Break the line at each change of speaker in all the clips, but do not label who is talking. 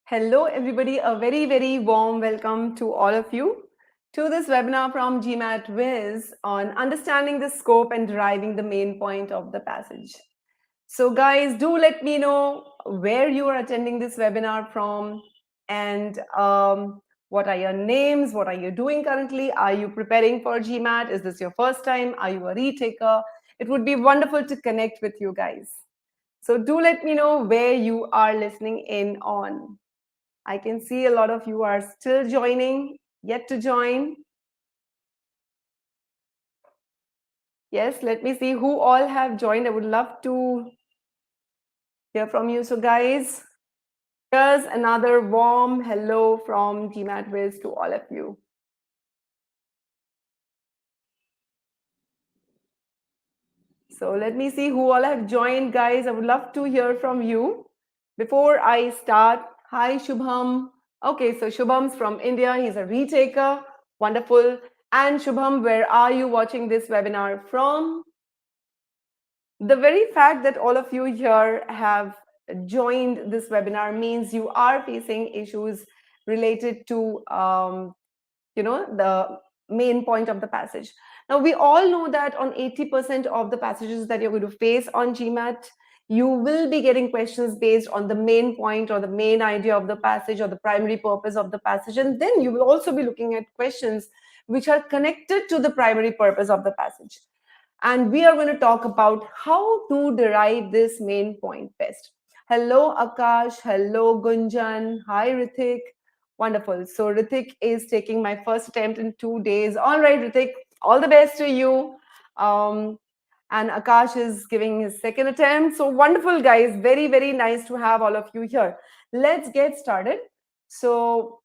Hello, everybody. A very, very warm welcome to all of you to this webinar from GMAT Wiz on understanding the scope and deriving the main point of the passage. So, guys, do let me know where you are attending this webinar from and what are your names? What are you doing currently? Are you preparing for GMAT? Is this your first time? Are you a retaker? It would be wonderful to connect with you guys. So, do let me know where you are listening in on. I can see a lot of you are still joining, yet to join. Yes, let me see who all have joined. I would love to hear from you. So, guys, here's another warm hello from GMAT Wiz to all of you. So, let me see who all have joined, guys. I would love to hear from you. Before I start, hi, Shubham. Okay, so Shubham's from India. He's a retaker. Wonderful. And Shubham, where are you watching this webinar from? The very fact that all of you here have joined this webinar means you are facing issues related to the main point of the passage. Now, we all know that on 80% of the passages that you're going to face on GMAT, you will be getting questions based on the main point or the main idea of the passage or the primary purpose of the passage. And then you will also be looking at questions which are connected to the primary purpose of the passage. And we are going to talk about how to derive this main point best. Hello, Akash. Hello, Gunjan. Hi, Rithik. Wonderful. So Rithik is taking my first attempt in 2 days. All right, Rithik, all the best to you. And Akash is giving his second attempt. So wonderful, guys. Very, very nice to have all of you here. Let's get started. So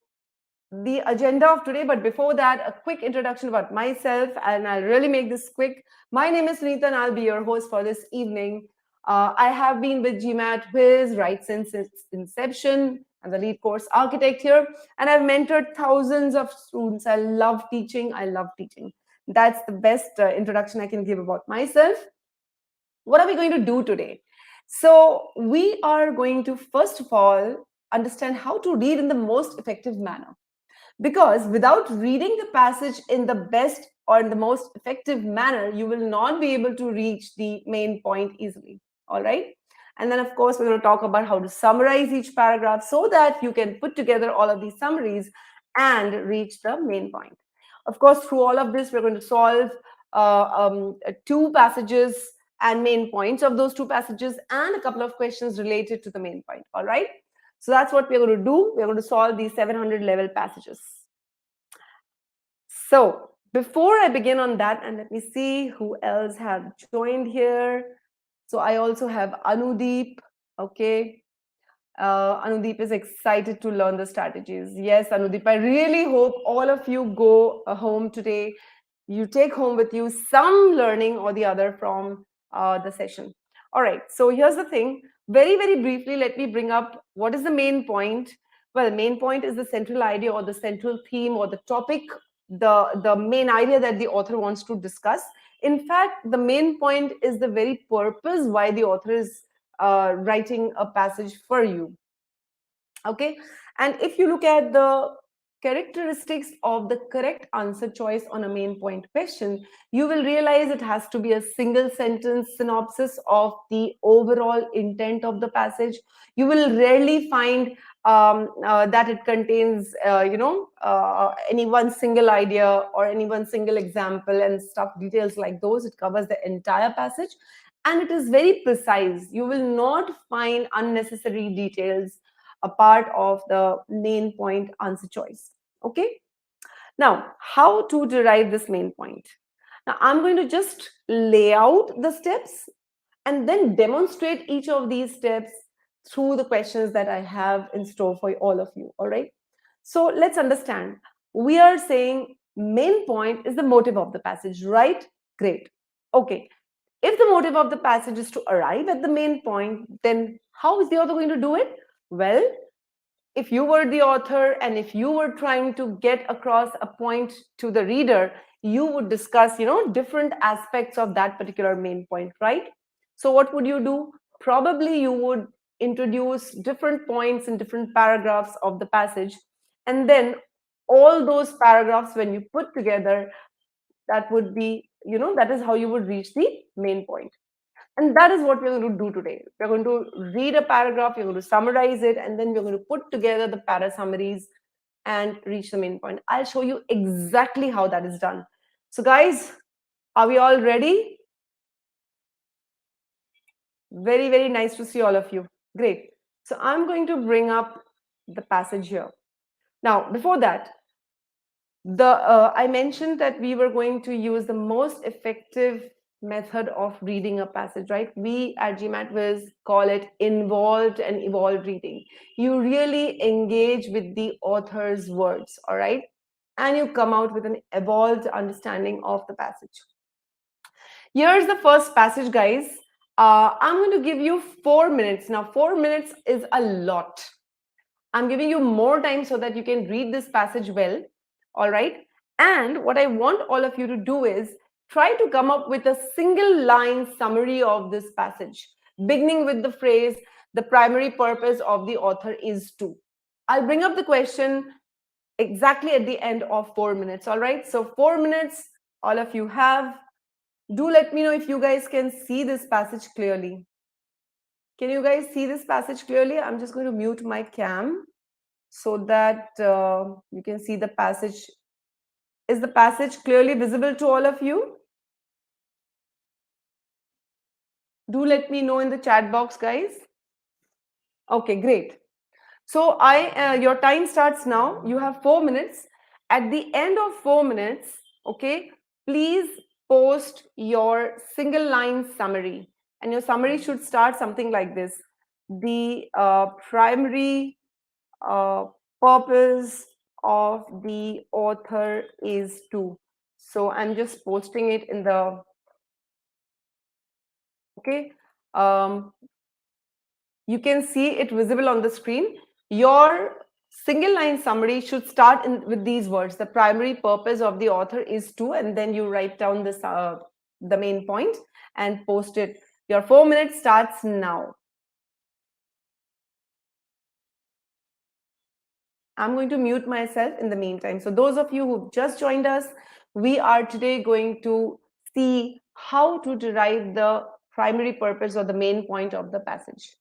the agenda of today, but before that, a quick introduction about myself, and I'll really make this quick. My name is Sunita, and I'll be your host for this evening. I have been with GMAT Wiz right since its inception. I'm the lead course architect here, and I've mentored thousands of students. I love teaching. I love teaching. That's the best introduction I can give about myself. What are we going to do today? So we are going to, first of all, understand how to read in the most effective manner. Because without reading the passage in the best or in the most effective manner, you will not be able to reach the main point easily. All right. And then, of course, we're going to talk about how to summarize each paragraph so that you can put together all of these summaries and reach the main point. Of course, through all of this, we're going to solve two passages and main points of those two passages and a couple of questions related to the main point. All right. So that's what we're going to do. We're going to solve these 700 level passages. So before I begin on that, and let me see who else have joined here. So I also have Anudeep. Okay. Anudeep is excited to learn the strategies. Yes, Anudeep, I really hope all of you go home today. You take home with you some learning or the other from the session. All right. So here's the thing. Very, very briefly, let me bring up what is the main point. Well, main point is the central idea or the central theme or the topic, the main idea that the author wants to discuss. In fact, the main point is the very purpose why the author is writing a passage for you. Okay. And if you look at the characteristics of the correct answer choice on a main point question, you will realize it has to be a single sentence synopsis of the overall intent of the passage. You will rarely find that it contains, any one single idea or any one single example and stuff, details like those. It covers the entire passage and it is very precise. You will not find unnecessary details a part of the main point answer choice. Okay. Now, how to derive this main point? Now, I'm going to just lay out the steps and then demonstrate each of these steps through the questions that I have in store for all of you. All right. So let's understand. We are saying main point is the motive of the passage, right? Great. Okay. If the motive of the passage is to arrive at the main point, then how is the author going to do it? Well, if you were the author and if you were trying to get across a point to the reader, you would discuss, different aspects of that particular main point, right? So what would you do? Probably you would introduce different points in different paragraphs of the passage, and then all those paragraphs, when you put together, that would be, that is how you would reach the main point. And that is what we're going to do today. We're going to read a paragraph, we're going to summarize it, and then we're going to put together the para summaries and reach the main point. I'll show you exactly how that is done. So guys, are we all ready? Very, very nice to see all of you. Great. So I'm going to bring up the passage here. Now, before that, I mentioned that we were going to use the most effective method of reading a passage, right? We at GMAT Viz call it involved and evolved reading. You really engage with the author's words, all right? And you come out with an evolved understanding of the passage. Here's the first passage, guys. I'm going to give you 4 minutes. Now, 4 minutes is a lot. I'm giving you more time so that you can read this passage well. All right. And what I want all of you to do is try to come up with a single line summary of this passage, beginning with the phrase, the primary purpose of the author is to. I'll bring up the question exactly at the end of 4 minutes. All right. So 4 minutes, all of you have. Do let me know if you guys can see this passage clearly. Can you guys see this passage clearly? I'm just going to mute my cam so that you can see the passage. Is the passage clearly visible to all of you? Do let me know in the chat box, guys. Okay, great. So your time starts now. You have 4 minutes. At the end of 4 minutes, okay, please post your single line summary. And your summary should start something like this. The primary purpose of the author is to. So I'm just posting it in the, okay. You can see it visible on the screen. Your single line summary should start with these words. The primary purpose of the author is to, and then you write down this, the main point and post it. Your 4 minutes starts now. I'm going to mute myself in the meantime. So those of you who've just joined us, we are today going to see how to derive the primary purpose or the main point of the passage.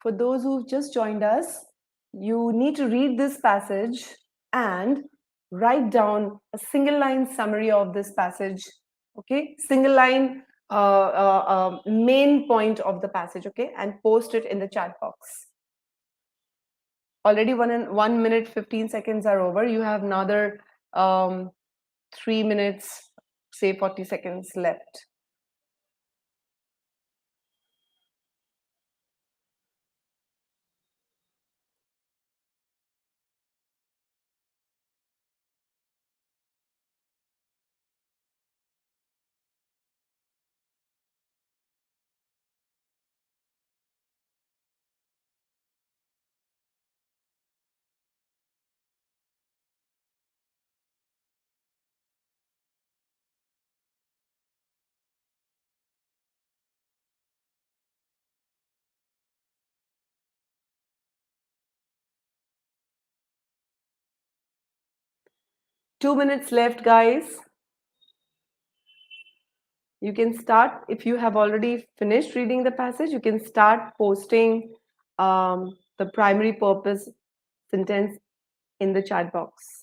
For those who've just joined us, you need to read this passage and write down a single line summary of this passage. Okay, single line main point of the passage. Okay, and post it in the chat box. Already 1 minute 15 seconds are over. You have another 3 minutes, say 40 seconds left. 2 minutes left, guys. You can start, if you have already finished reading the passage, you can start posting the primary purpose sentence in the chat box.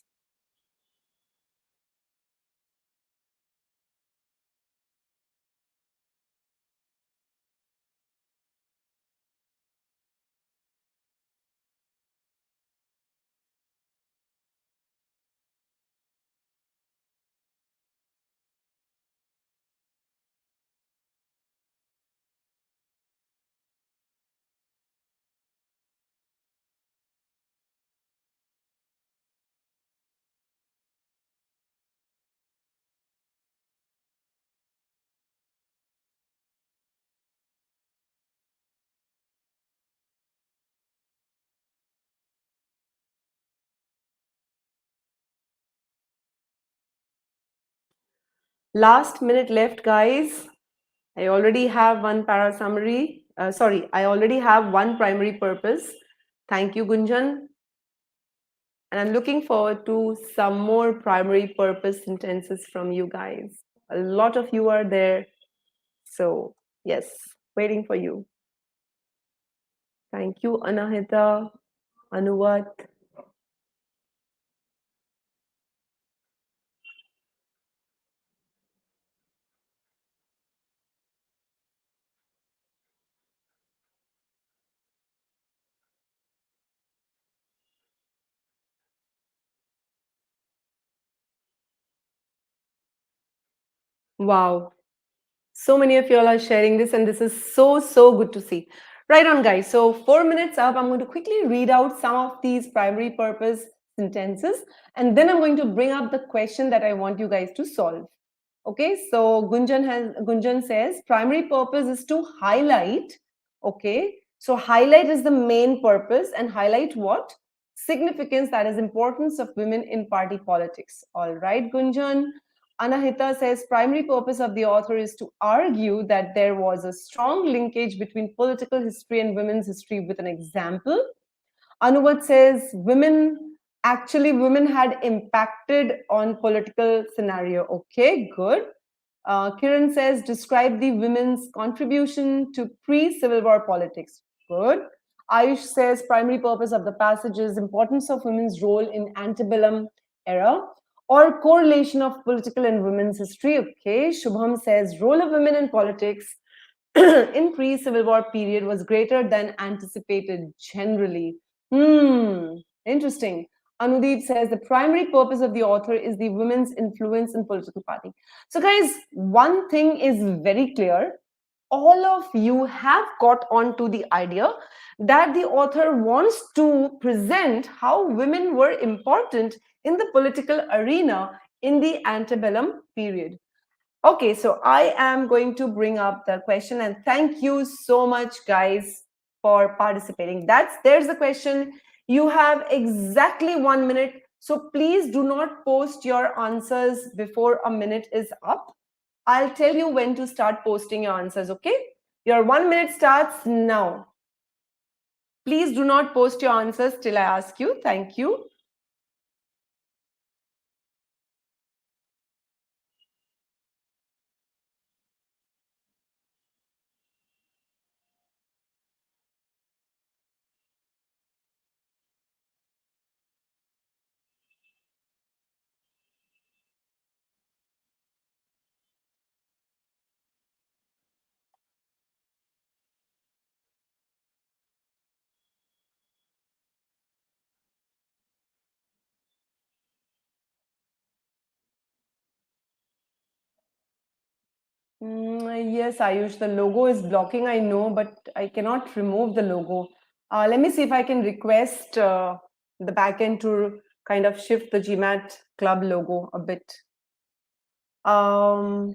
Last minute left, guys. I already have one para summary. Sorry, I already have one primary purpose. Thank you, Gunjan. And I'm looking forward to some more primary purpose sentences from you guys. A lot of you are there. So, yes, waiting for you. Thank you, Anahita, Anuvat. Wow. So many of you all are sharing this, and this is so good to see. Right on, guys. So 4 minutes up, I'm going to quickly read out some of these primary purpose sentences, and then I'm going to bring up the question that I want you guys to solve. Okay, so Gunjan says primary purpose is to highlight. Okay, so highlight is the main purpose, and highlight what? Significance, that is importance of women in party politics. All right, Gunjan. Anahita says primary purpose of the author is to argue that there was a strong linkage between political history and women's history with an example. Anuvat says women had impacted on political scenario. Okay, good. Kiran says describe the women's contribution to pre-Civil War politics. Good. Ayush says primary purpose of the passage is importance of women's role in antebellum era or correlation of political and women's history. Okay. Shubham says role of women in politics in pre-Civil War period was greater than anticipated generally. Interesting. Anudeep says the primary purpose of the author is the women's influence in political party. So, guys, one thing is very clear. All of you have got onto the idea that the author wants to present how women were important in the political arena in the antebellum period. Okay, so I am going to bring up the question, and thank you so much, guys, for participating. There's the question. You have exactly 1 minute, so please do not post your answers before a minute is up. I'll tell you when to start posting your answers, okay? Your 1 minute starts now. Please do not post your answers till I ask you. Thank you. Yes, Ayush, the logo is blocking, I know, but I cannot remove the logo. Let me see if I can request the backend to kind of shift the GMAT club logo a bit. So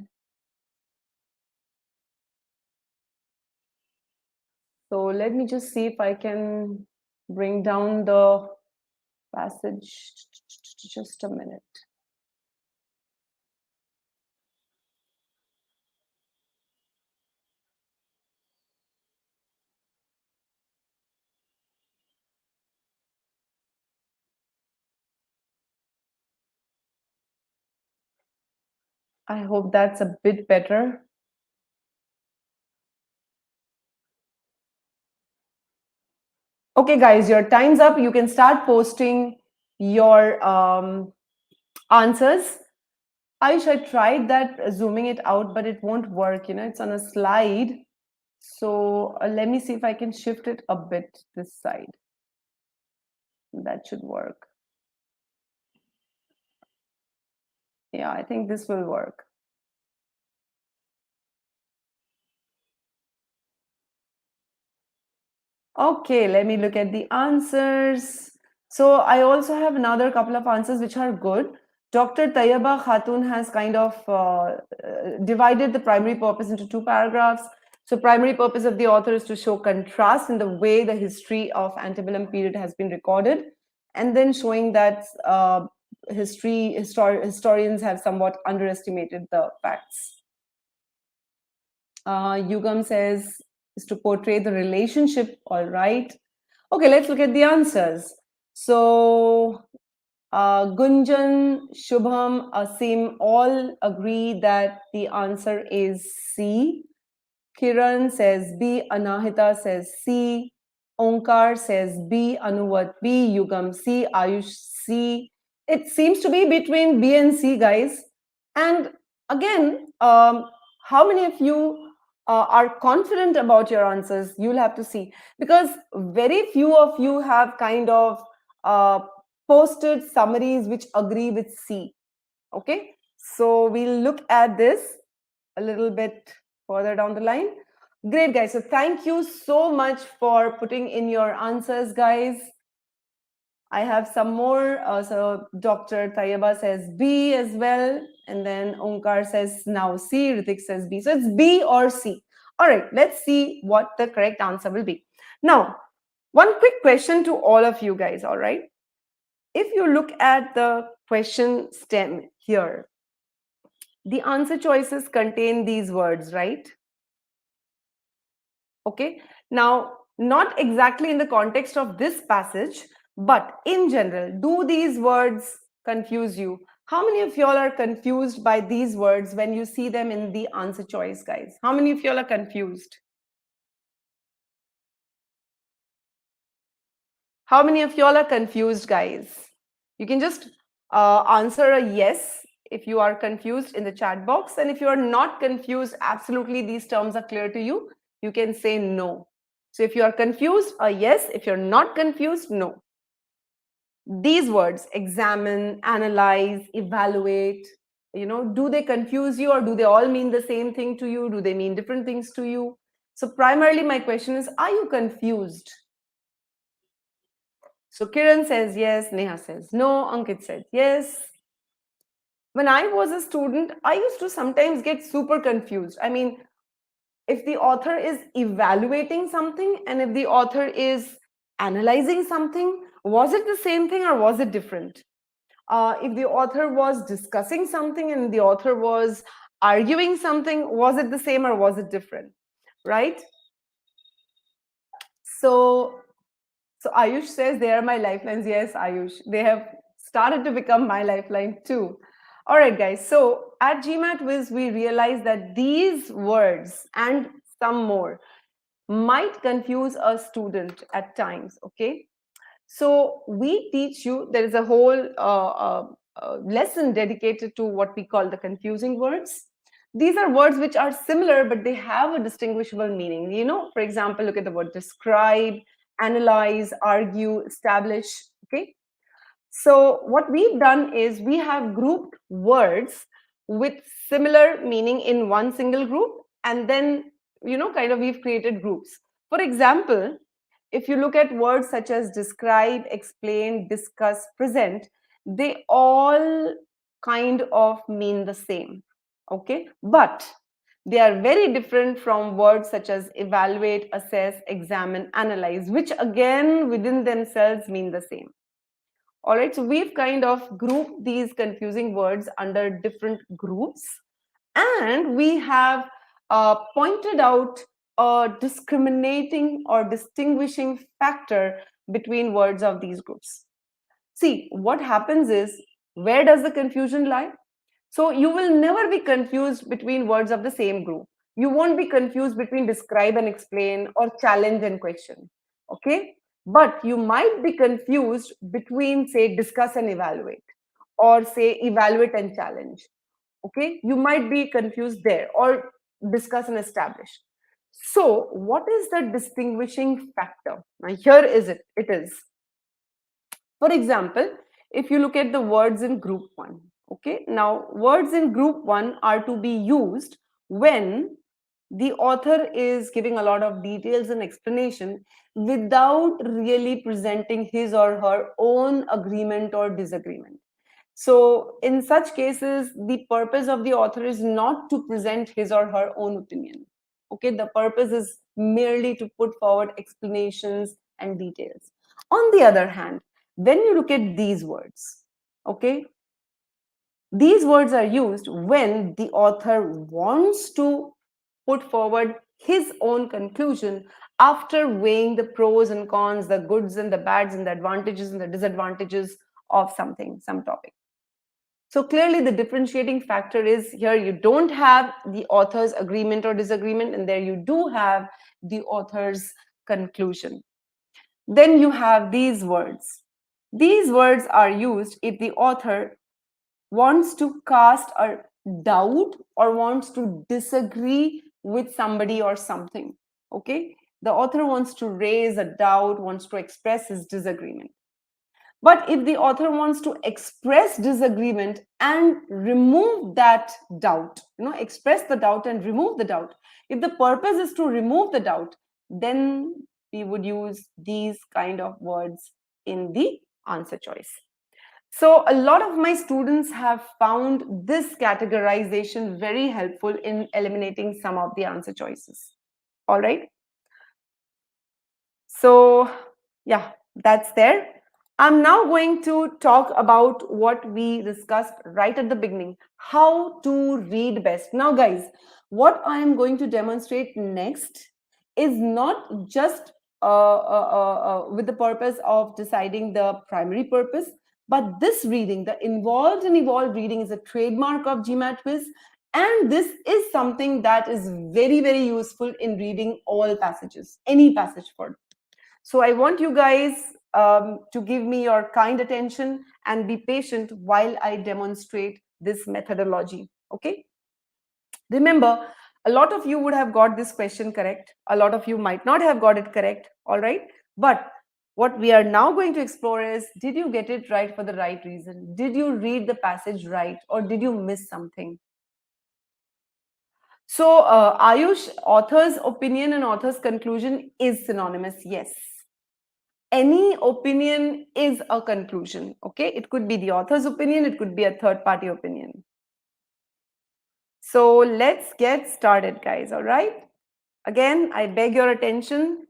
let me just see if I can bring down the passage. Just a minute. I hope that's a bit better. Okay, guys, your time's up. You can start posting your answers. Ayush, I tried that zooming it out, but it won't work. It's on a slide. So let me see if I can shift it a bit this side. That should work. Yeah, I think this will work. Okay, let me look at the answers. So I also have another couple of answers which are good. Dr. Tayyaba Khatun has kind of divided the primary purpose into two paragraphs. So primary purpose of the author is to show contrast in the way the history of antebellum period has been recorded, and then showing that historians have somewhat underestimated the facts. Yugam says is to portray the relationship. All right. Okay, let's look at the answers. So Gunjan, Shubham, Asim all agree that the answer is C. Kiran says B. Anahita says C. Onkar says B. Anuvat B. Yugam C. Ayush C. It seems to be between B and C, guys. And again, how many of you are confident about your answers? You'll have to see, because very few of you have kind of uh, posted summaries which agree with C. Okay, so we'll look at this a little bit further down the line. Great, guys. So thank you so much for putting in your answers, guys. I have some more. So Dr. Tayyaba says B as well. And then Omkar says now C. Ritik says B. So it's B or C. All right, let's see what the correct answer will be. Now, one quick question to all of you guys, all right? If you look at the question stem here, the answer choices contain these words, right? Okay. Now, not exactly in the context of this passage, but in general, do these words confuse you? How many of y'all are confused by these words when you see them in the answer choice, guys? How many of y'all are confused? How many of y'all are confused, guys? You can just answer a yes if you are confused in the chat box. And if you are not confused, absolutely these terms are clear to you, you can say no. So if you are confused, a yes. If you're not confused, no. These words, examine, analyze, evaluate, do they confuse you, or do they all mean the same thing to you? Do they mean different things to you? So primarily my question is, are you confused? So Kiran says yes, Neha says no, Ankit said yes. When I was a student, I used to sometimes get super confused. I mean, if the author is evaluating something and if the author is analyzing something, was it the same thing or was it different? If the author was discussing something and the author was arguing something, was it the same or was it different? Right? So Ayush says they are my lifelines. Yes, Ayush, they have started to become my lifeline too. All right, guys. So at GMAT Wiz, we realized that these words and some more might confuse a student at times. Okay. So we teach you, there is a whole lesson dedicated to what we call the confusing words. These are words which are similar, but they have a distinguishable meaning. For example, look at the word describe, analyze, argue, establish. Okay. So what we've done is we have grouped words with similar meaning in one single group, and then, kind of we've created groups. For example, if you look at words such as describe, explain, discuss, present, they all kind of mean the same. Okay. But they are very different from words such as evaluate, assess, examine, analyze, which again within themselves mean the same. All right, so we've kind of grouped these confusing words under different groups, and we have pointed out a discriminating or distinguishing factor between words of these groups. See, what happens is, where does the confusion lie? So you will never be confused between words of the same group. You won't be confused between describe and explain or challenge and question. Okay? But you might be confused between, say, discuss and evaluate, or say, evaluate and challenge. Okay? You might be confused there, or discuss and establish. So, what is the distinguishing factor? Now, here is it. It is, for example, if you look at the words in group 1, okay, now words in group 1 are to be used when the author is giving a lot of details and explanation without really presenting his or her own agreement or disagreement. So, in such cases, the purpose of the author is not to present his or her own opinion. Okay, the purpose is merely to put forward explanations and details. On the other hand, when you look at these words, okay, these words are used when the author wants to put forward his own conclusion after weighing the pros and cons, the goods and the bads, and the advantages and the disadvantages of something, some topic. So clearly the differentiating factor is here you don't have the author's agreement or disagreement, and there you do have the author's conclusion. Then you have these words. These words are used if the author wants to cast a doubt or wants to disagree with somebody or something. Okay? The author wants to raise a doubt, wants to express his disagreement. But if the author wants to express disagreement and remove that doubt, express the doubt and remove the doubt, if the purpose is to remove the doubt, then we would use these kind of words in the answer choice. So a lot of my students have found this categorization very helpful in eliminating some of the answer choices. All right. So yeah, that's there. I'm now going to talk about what we discussed right at the beginning, how to read best. Now, guys, what I am going to demonstrate next is not just with the purpose of deciding the primary purpose, but this reading, the involved and evolved reading, is a trademark of GMAT quiz. And this is something that is very, very useful in reading all passages, any passage for. So I want you guys to give me your kind attention and be patient while I demonstrate this methodology. Okay. Remember, a lot of you would have got this question correct. A lot of you might not have got it correct. All right. But what we are now going to explore is, did you get it right for the right reason? Did you read the passage right, or did you miss something? So, Ayush, author's opinion and author's conclusion is synonymous. Yes. Any opinion is a conclusion. Okay. It could be the author's opinion. It could be a third party opinion. So let's get started, guys. All right. Again, I beg your attention.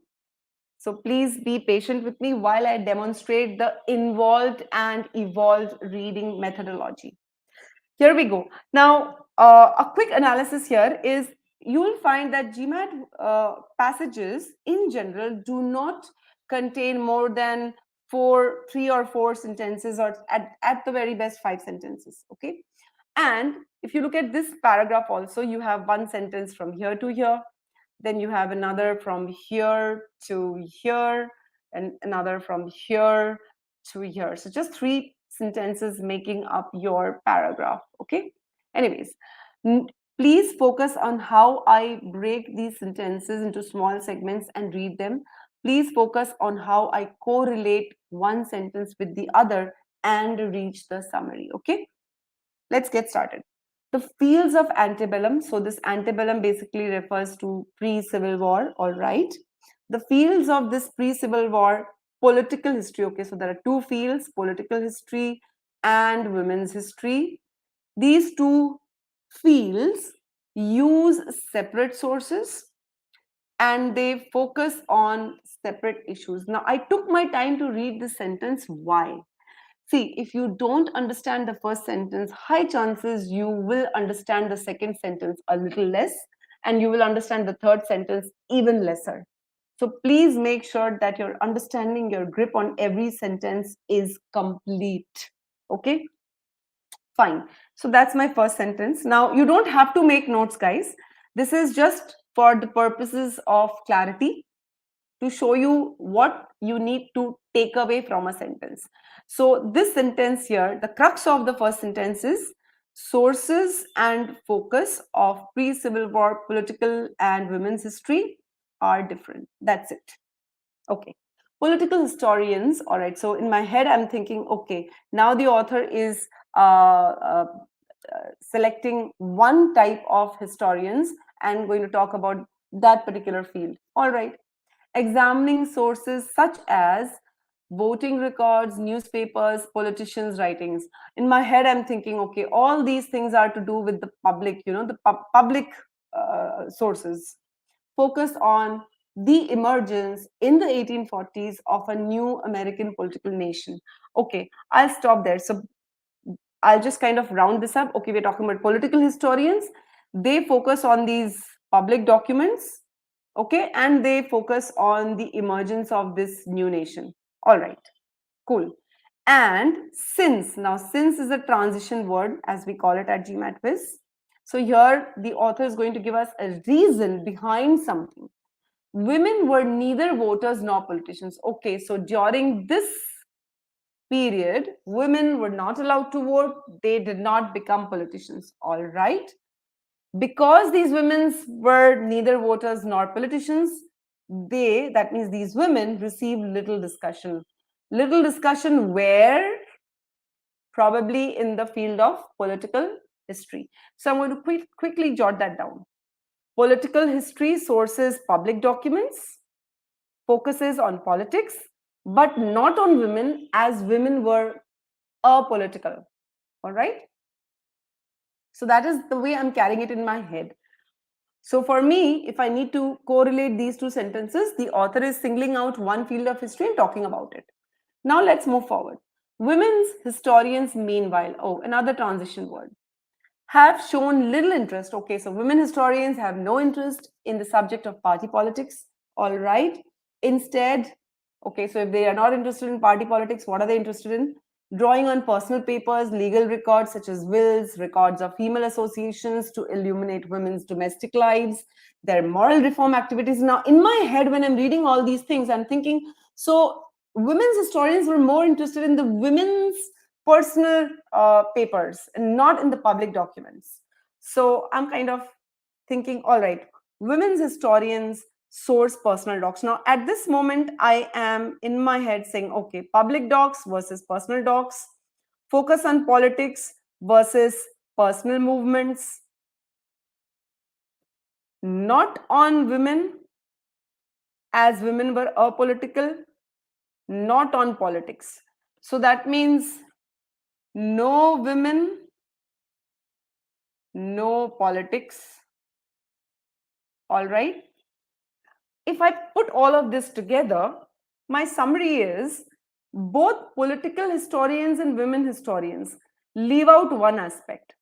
So please be patient with me while I demonstrate the involved and evolved reading methodology. Here we go. Now, a quick analysis here is you will find that GMAT passages in general do not contain more than 3 or 4 sentences, or at the very best 5 sentences. Okay. And if you look at this paragraph also, you have one sentence from here to here, then you have another from here to here, and another from here to here. So just 3 sentences making up your paragraph. Okay. Anyways, please focus on how I break these sentences into small segments and read them. Please focus on how I correlate one sentence with the other and reach the summary. Okay. Let's get started. The fields of antebellum. So this antebellum basically refers to pre-Civil War. All right. The fields of this pre-Civil War political history. Okay. So there are 2 fields, political history and women's history. These 2 fields use separate sources and they focus on separate issues. Now, I took my time to read this sentence. Why? See, if you don't understand the first sentence, high chances you will understand the second sentence a little less, and you will understand the third sentence even lesser. So please make sure that your understanding, your grip on every sentence is complete. Okay? Fine. So that's my first sentence. Now, you don't have to make notes, guys. This is just for the purposes of clarity, to show you what you need to take away from a sentence. So this sentence here, the crux of the first sentence is sources and focus of pre-Civil War political and women's history are different. That's it. Okay. Political historians, all right. So in my head, I'm thinking, okay, now the author is selecting one type of historians and going to talk about that particular field. All right. Examining sources such as voting records, newspapers, politicians' writings. In my head, I'm thinking, okay, all these things are to do with the public, the public sources. Focus on the emergence in the 1840s of a new American political nation. Okay, I'll stop there. So I'll just kind of round this up. Okay, we're talking about political historians. They focus on these public documents, okay, and they focus on the emergence of this new nation. All right, cool. And since, now since is a transition word as we call it at GMAT quiz. So here the author is going to give us a reason behind something. Women were neither voters nor politicians. Okay, so during this period, women were not allowed to vote. They did not become politicians. All right. Because these women were neither voters nor politicians, that means these women received little discussion. Little discussion where? Probably in the field of political history. So I'm going to quickly jot that down. Political history sources public documents, focuses on politics, but not on women, as women were apolitical. All right. So that is the way I'm carrying it in my head. So for me, if I need to correlate these two sentences, the author is singling out one field of history and talking about it. Now let's move forward. Women's historians, meanwhile, oh, another transition word, have shown little interest. Okay, so women historians have no interest in the subject of party politics. All right. Instead, okay, so if they are not interested in party politics, what are they interested in? Drawing on personal papers, legal records such as wills, records of female associations to illuminate women's domestic lives, their moral reform activities. Now, in my head, when I'm reading all these things, I'm thinking, so women's historians were more interested in the women's personal papers and not in the public documents. So I'm kind of thinking, all right, women's historians source personal docs. Now, at this moment, I am in my head saying, okay, public docs versus personal docs, focus on politics versus personal movements, not on women, as women were apolitical, not on politics. So that means no women, no politics. All right. If I put all of this together, my summary is both political historians and women historians leave out one aspect.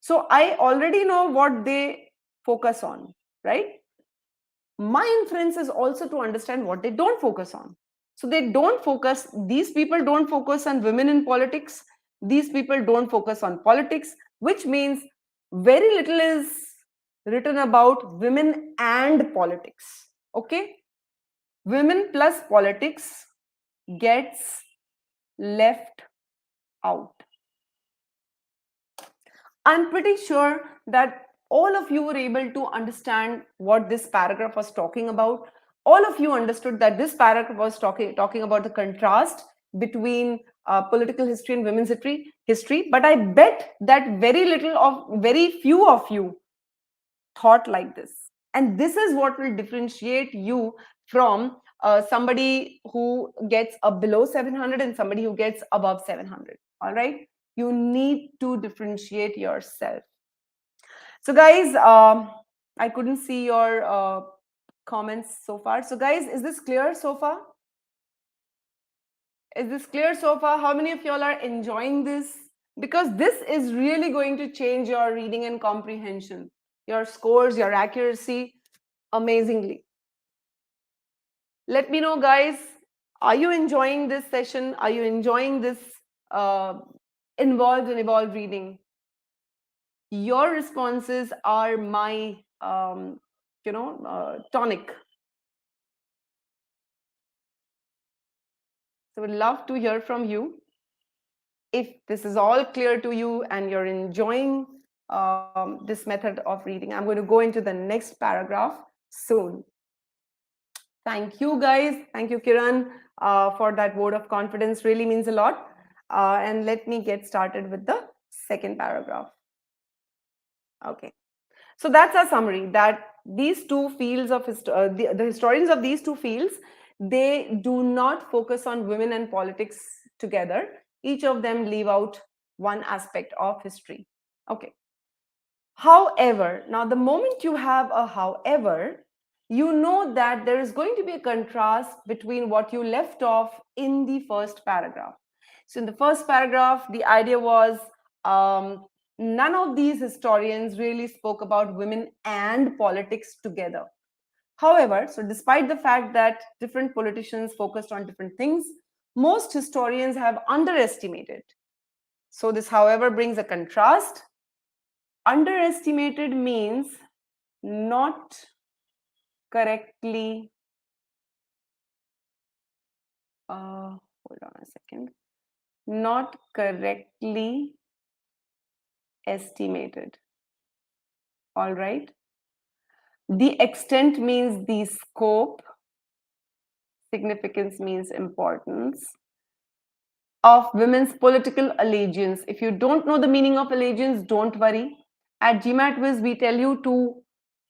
So I already know what they focus on, right? My inference is also to understand what they don't focus on. So they don't focus, these people don't focus on women in politics. These people don't focus on politics, which means very little is written about women and politics. Okay? Women plus politics gets left out. I'm pretty sure that all of you were able to understand what this paragraph was talking about. All of you understood that this paragraph was talking about the contrast between political history and women's history. But I bet that very few of you thought like this. And this is what will differentiate you from somebody who gets a below 700 and somebody who gets above 700. All right. You need to differentiate yourself. So guys, I couldn't see your comments so far. So guys, is this clear so far? Is this clear so far? How many of y'all are enjoying this? Because this is really going to change your reading and comprehension, your scores, your accuracy amazingly. Let me know, guys. Are you enjoying this session? Are you enjoying this involved in evolved reading. Your responses are my, tonic. So, would love to hear from you. If this is all clear to you and you're enjoying this method of reading, I'm going to go into the next paragraph soon. Thank you, guys. Thank you, Kiran, for that word of confidence. Really means a lot. And let me get started with the second paragraph. Okay. So that's a summary that these two fields of the historians of these two fields, they do not focus on women and politics together. Each of them leave out one aspect of history. Okay. However, now the moment you have a however, you know that there is going to be a contrast between what you left off in the first paragraph. So, in the first paragraph, the idea was none of these historians really spoke about women and politics together. However, so despite the fact that different politicians focused on different things, most historians have underestimated. So, this, however, brings a contrast. Underestimated means not correctly, hold on a second, not correctly estimated. All right. The extent means the scope, significance means importance of women's political allegiance. If you don't know the meaning of allegiance, don't worry. At GMAT Wiz, we tell you to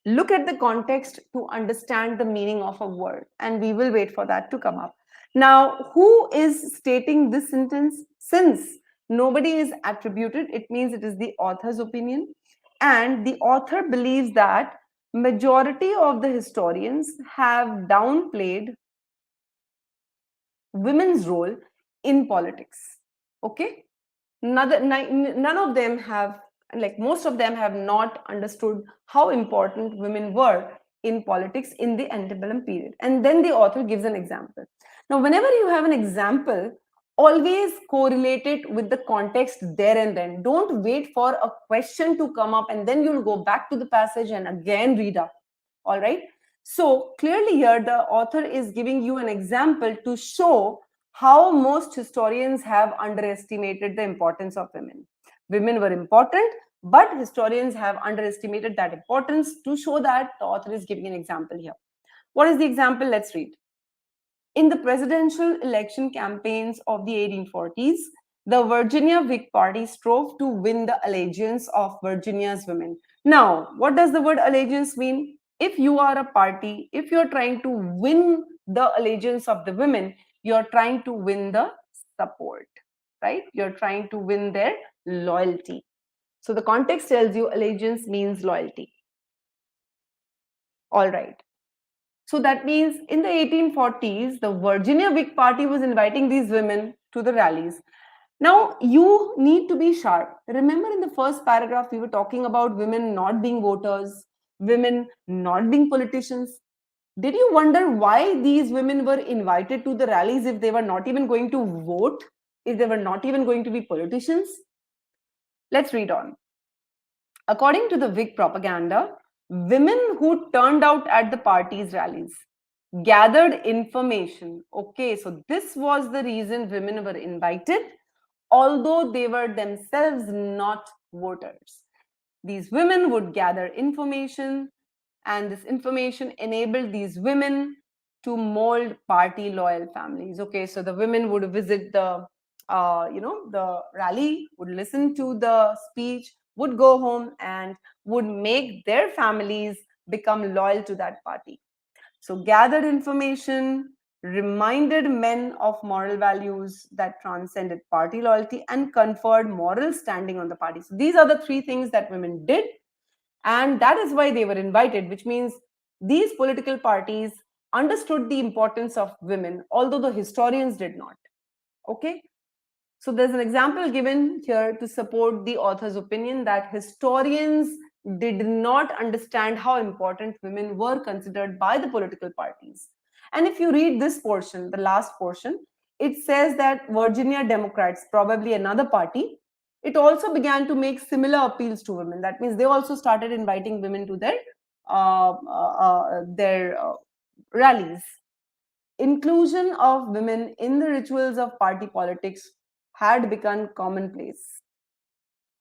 look at the context to understand the meaning of a word, and we will wait for that to come up. Now, who is stating this sentence? Since nobody is attributed, it means it is the author's opinion, and the author believes that majority of the historians have downplayed women's role in politics. Okay, none of them have, like most of them have not understood how important women were in politics in the antebellum period. And then the author gives an example. Now, whenever you have an example, always correlate it with the context there and then. Don't wait for a question to come up and then you'll go back to the passage and again read up. All right. So clearly here the author is giving you an example to show how most historians have underestimated the importance of women. Women were important, but historians have underestimated that importance. To show that, the author is giving an example here. What is the example? Let's read. In the presidential election campaigns of the 1840s, the Virginia Whig Party strove to win the allegiance of Virginia's women. Now, what does the word allegiance mean? If you are a party, if you're trying to win the allegiance of the women, you're trying to win the support, right? You're trying to win their loyalty. So the context tells you allegiance means loyalty. All right. So that means in the 1840s, the Virginia Whig Party was inviting these women to the rallies. Now, you need to be sharp. Remember, in the first paragraph, we were talking about women not being voters, women not being politicians. Did you wonder why these women were invited to the rallies if they were not even going to vote, if they were not even going to be politicians? Let's read on. According to the Whig propaganda, women who turned out at the party's rallies gathered information. Okay, so this was the reason women were invited, although they were themselves not voters. These women would gather information, and this information enabled these women to mold party loyal families. Okay, so the women would visit the rally, would listen to the speech, would go home and would make their families become loyal to that party. So gathered information, reminded men of moral values that transcended party loyalty, and conferred moral standing on the party. So these are the three things that women did, and that is why they were invited, which means these political parties understood the importance of women, although the historians did not. Okay. So there's an example given here to support the author's opinion that historians did not understand how important women were considered by the political parties. And if you read this portion, the last portion, it says that Virginia Democrats, probably another party, it also began to make similar appeals to women. That means they also started inviting women to their rallies. Inclusion of women in the rituals of party politics had become commonplace.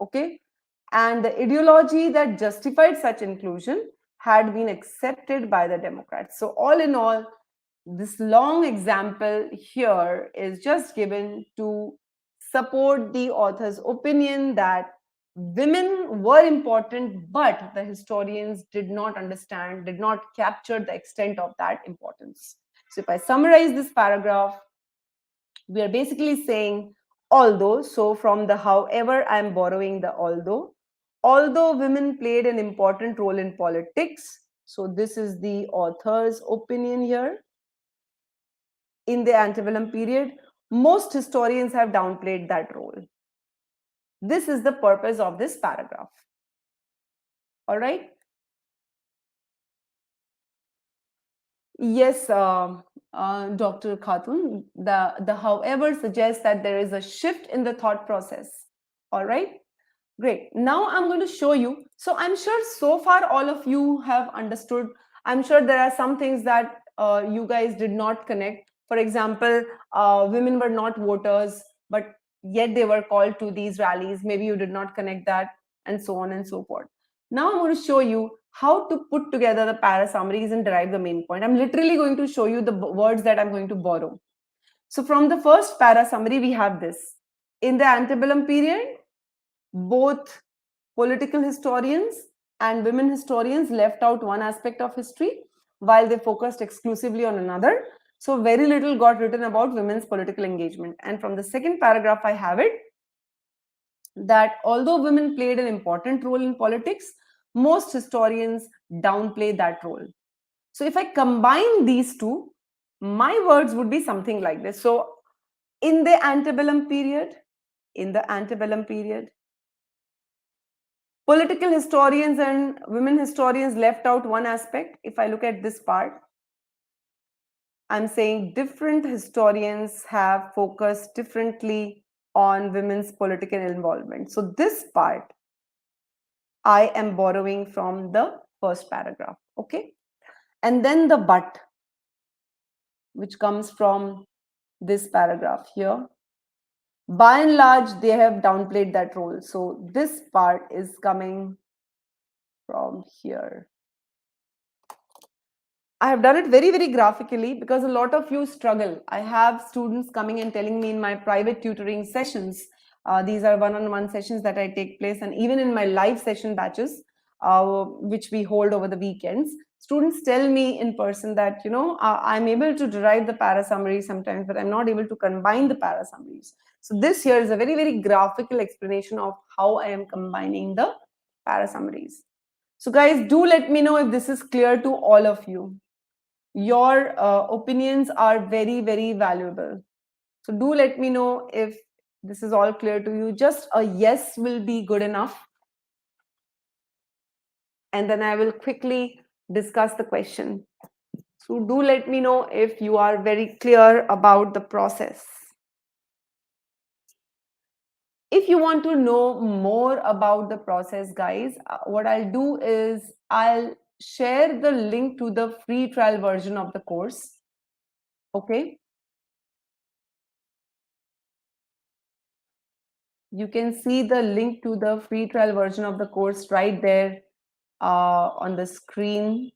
Okay, and the ideology that justified such inclusion had been accepted by the Democrats. So, all in all, this long example here is just given to support the author's opinion that women were important, but the historians did not understand, did not capture the extent of that importance. So, if I summarize this paragraph, we are basically saying although, so from the however, I am borrowing the although women played an important role in politics, so this is the author's opinion here, in the antebellum period, most historians have downplayed that role. This is the purpose of this paragraph. All right. Yes, Dr. Khatun, the however suggests that there is a shift in the thought process. All right. Great. Now I'm going to show you. So I'm sure so far all of you have understood. I'm sure there are some things that you guys did not connect. For example, women were not voters, but yet they were called to these rallies. Maybe you did not connect that, and so on and so forth. Now I'm going to show you how to put together the para summaries and derive the main point. I'm literally going to show you the words that I'm going to borrow. So from the first para summary, we have this. In the antebellum period, both political historians and women historians left out one aspect of history while they focused exclusively on another. So, very little got written about women's political engagement. And from the second paragraph, I have it that although women played an important role in politics, most historians downplay that role. So, if I combine these two, my words would be something like this. So, in the antebellum period, political historians and women historians left out one aspect. If I look at this part, I'm saying different historians have focused differently on women's political involvement. So this part I am borrowing from the first paragraph. Okay. And then the but, which comes from this paragraph here. By and large, they have downplayed that role. So this part is coming from here. I have done it very, very graphically because a lot of you struggle. I have students coming and telling me in my private tutoring sessions. These are one-on-one sessions that I take place, and even in my live session batches, which we hold over the weekends, students tell me in person that, I'm able to derive the para summary sometimes, but I'm not able to combine the para summaries. So this here is a very, very graphical explanation of how I am combining the para summaries. So guys, do let me know if this is clear to all of you. Your opinions are very, very valuable. So do let me know if this is all clear to you. Just a yes will be good enough. And then I will quickly discuss the question. So do let me know if you are very clear about the process. If you want to know more about the process, guys, what I'll do is I'll share the link to the free trial version of the course. Okay. You can see the link to the free trial version of the course right there on the screen.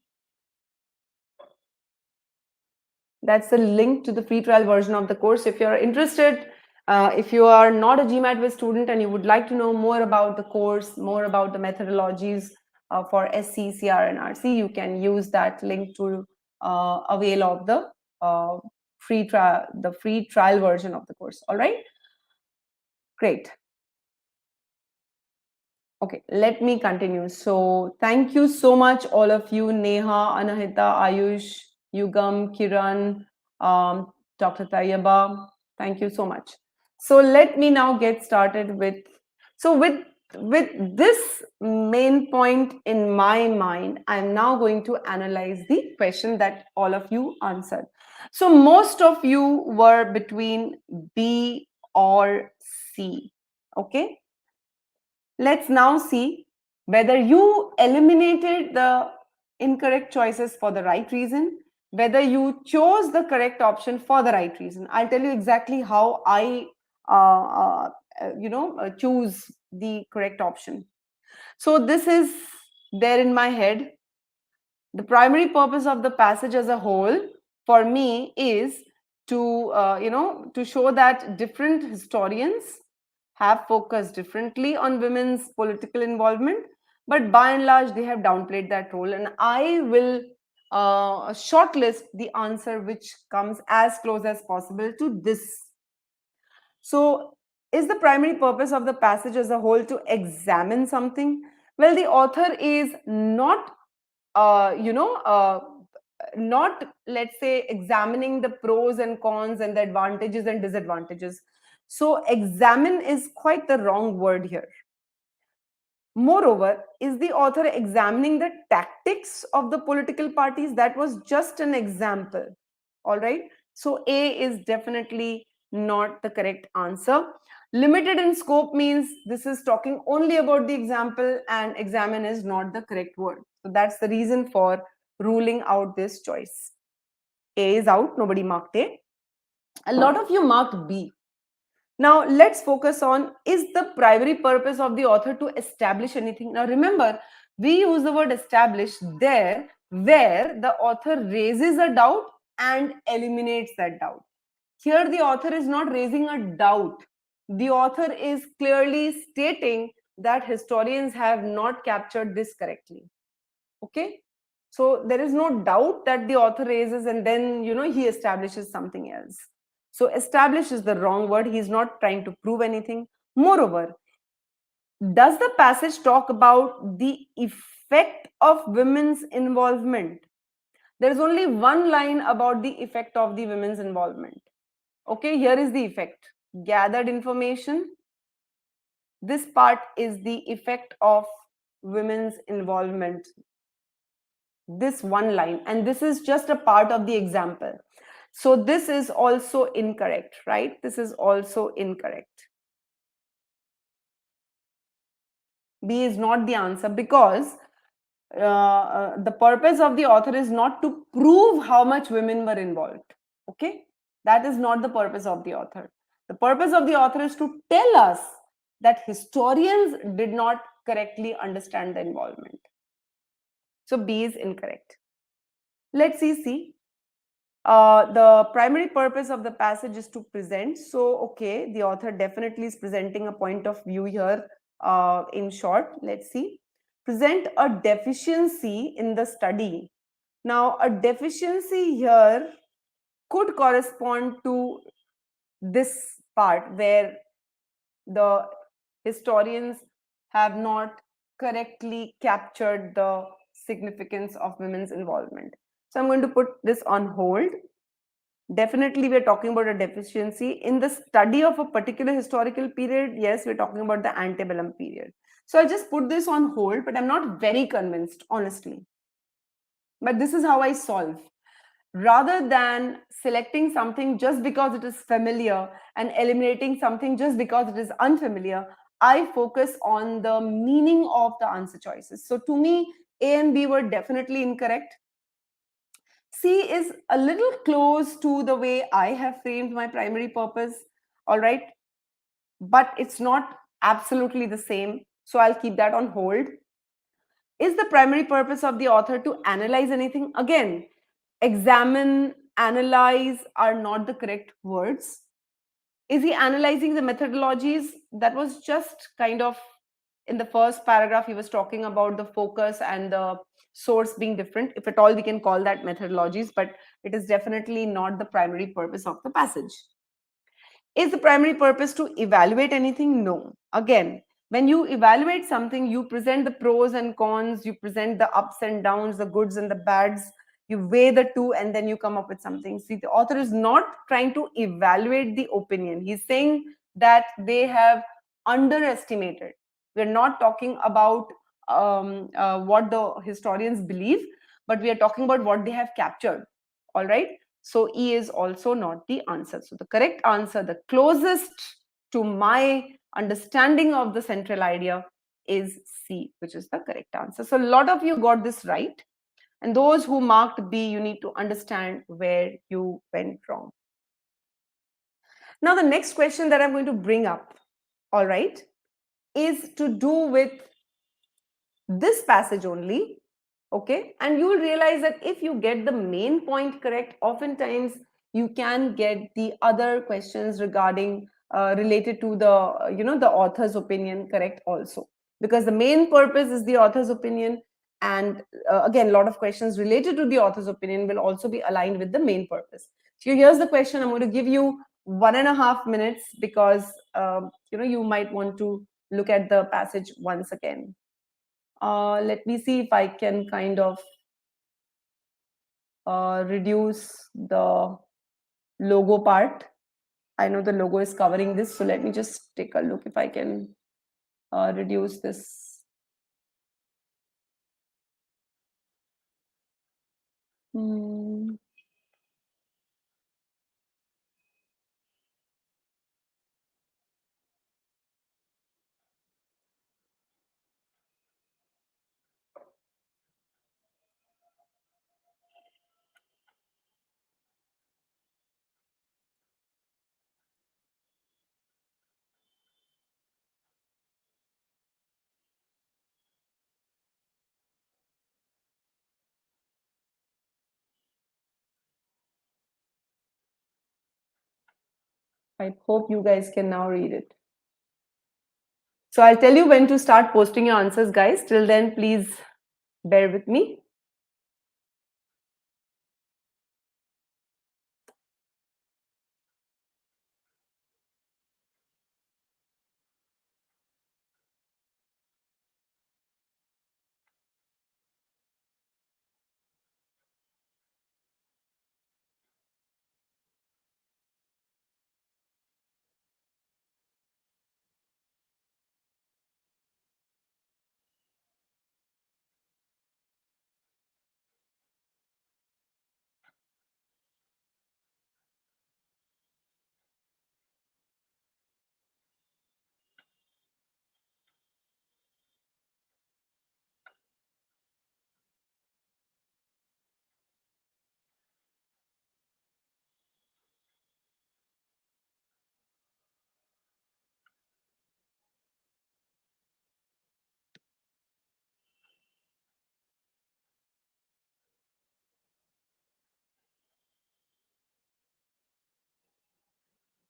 That's the link to the free trial version of the course. If you're interested, if you are not a GMAT student and you would like to know more about the course, more about the methodologies for SC, CR, and RC, you can use that link to avail of the free trial version of the course. All right, great. Okay, let me continue. So thank you so much, all of you, Neha, Anahita, Ayush, Yugam, Kiran, Dr. Tayyaba. Thank you so much. So let me now get started with this main point in my mind, I'm now going to analyze the question that all of you answered. So most of you were between B or C. Okay. Let's now see whether you eliminated the incorrect choices for the right reason, whether you chose the correct option for the right reason. I'll tell you exactly how I choose the correct option. So this is there in my head. The primary purpose of the passage as a whole for me is to to show that different historians have focused differently on women's political involvement, but by and large they have downplayed that role, and I will shortlist the answer which comes as close as possible to this. So is the primary purpose of the passage as a whole to examine something? Well, the author is not uh, you know uh, not, let's say, examining the pros and cons and the advantages and disadvantages. So examine is quite the wrong word here. Moreover, is the author examining the tactics of the political parties? That was just an example. All right. So A is definitely not the correct answer. Limited in scope means this is talking only about the example, and examine is not the correct word. So that's the reason for ruling out this choice. A is out, nobody marked A. A lot of you marked B. Now, let's focus on, is the primary purpose of the author to establish anything? Now, remember, we use the word establish there where the author raises a doubt and eliminates that doubt. Here, the author is not raising a doubt. The author is clearly stating that historians have not captured this correctly. Okay? So, there is no doubt that the author raises, and then, he establishes something else. So establish is the wrong word. He's not trying to prove anything. Moreover, does the passage talk about the effect of women's involvement? There is only one line about the effect of the women's involvement. Okay, here is the effect. Gathered information. This part is the effect of women's involvement. This one line, and this is just a part of the example. So this is also incorrect, right? This is also incorrect. B is not the answer because the purpose of the author is not to prove how much women were involved. Okay, that is not the purpose of the author. The purpose of the author is to tell us that historians did not correctly understand the involvement. So B is incorrect. Let's see C. The primary purpose of the passage is to present. So, okay, the author definitely is presenting a point of view here. In short, let's see. Present a deficiency in the study. Now, a deficiency here could correspond to this part where the historians have not correctly captured the significance of women's involvement. So I'm going to put this on hold. Definitely, we're talking about a deficiency in the study of a particular historical period. Yes, we're talking about the antebellum period. So I just put this on hold, but I'm not very convinced, honestly. But this is how I solve. Rather than selecting something just because it is familiar and eliminating something just because it is unfamiliar, I focus on the meaning of the answer choices. So to me, A and B were definitely incorrect. C is a little close to the way I have framed my primary purpose, all right? But it's not absolutely the same. So I'll keep that on hold. Is the primary purpose of the author to analyze anything? Again, examine, analyze are not the correct words. Is he analyzing the methodologies? That was just kind of in the first paragraph, he was talking about the focus and the source being different. If at all, we can call that methodologies, but it is definitely not the primary purpose of the passage. Is the primary purpose to evaluate anything? No. Again, when you evaluate something, you present the pros and cons, you present the ups and downs, the goods and the bads, you weigh the two, and then you come up with something. See, the author is not trying to evaluate the opinion. He's saying that they have underestimated. We're not talking about what the historians believe, but we are talking about what they have captured. All right. So E is also not the answer. So the correct answer, the closest to my understanding of the central idea, is C, which is the correct answer. So a lot of you got this right. And those who marked B, you need to understand where you went wrong. Now, the next question that I'm going to bring up, all right, is to do with this passage only. Okay, and you will realize that if you get the main point correct, oftentimes you can get the other questions regarding related to the the author's opinion correct also, because the main purpose is the author's opinion, and again, a lot of questions related to the author's opinion will also be aligned with the main purpose. So here's the question. I'm going to give you 1.5 minutes, because you might want to look at the passage once again. Let me see if I can kind of reduce the logo part. I know the logo is covering this, so let me just take a look if I can reduce this. I hope you guys can now read it. So I'll tell you when to start posting your answers, guys. Till then, please bear with me.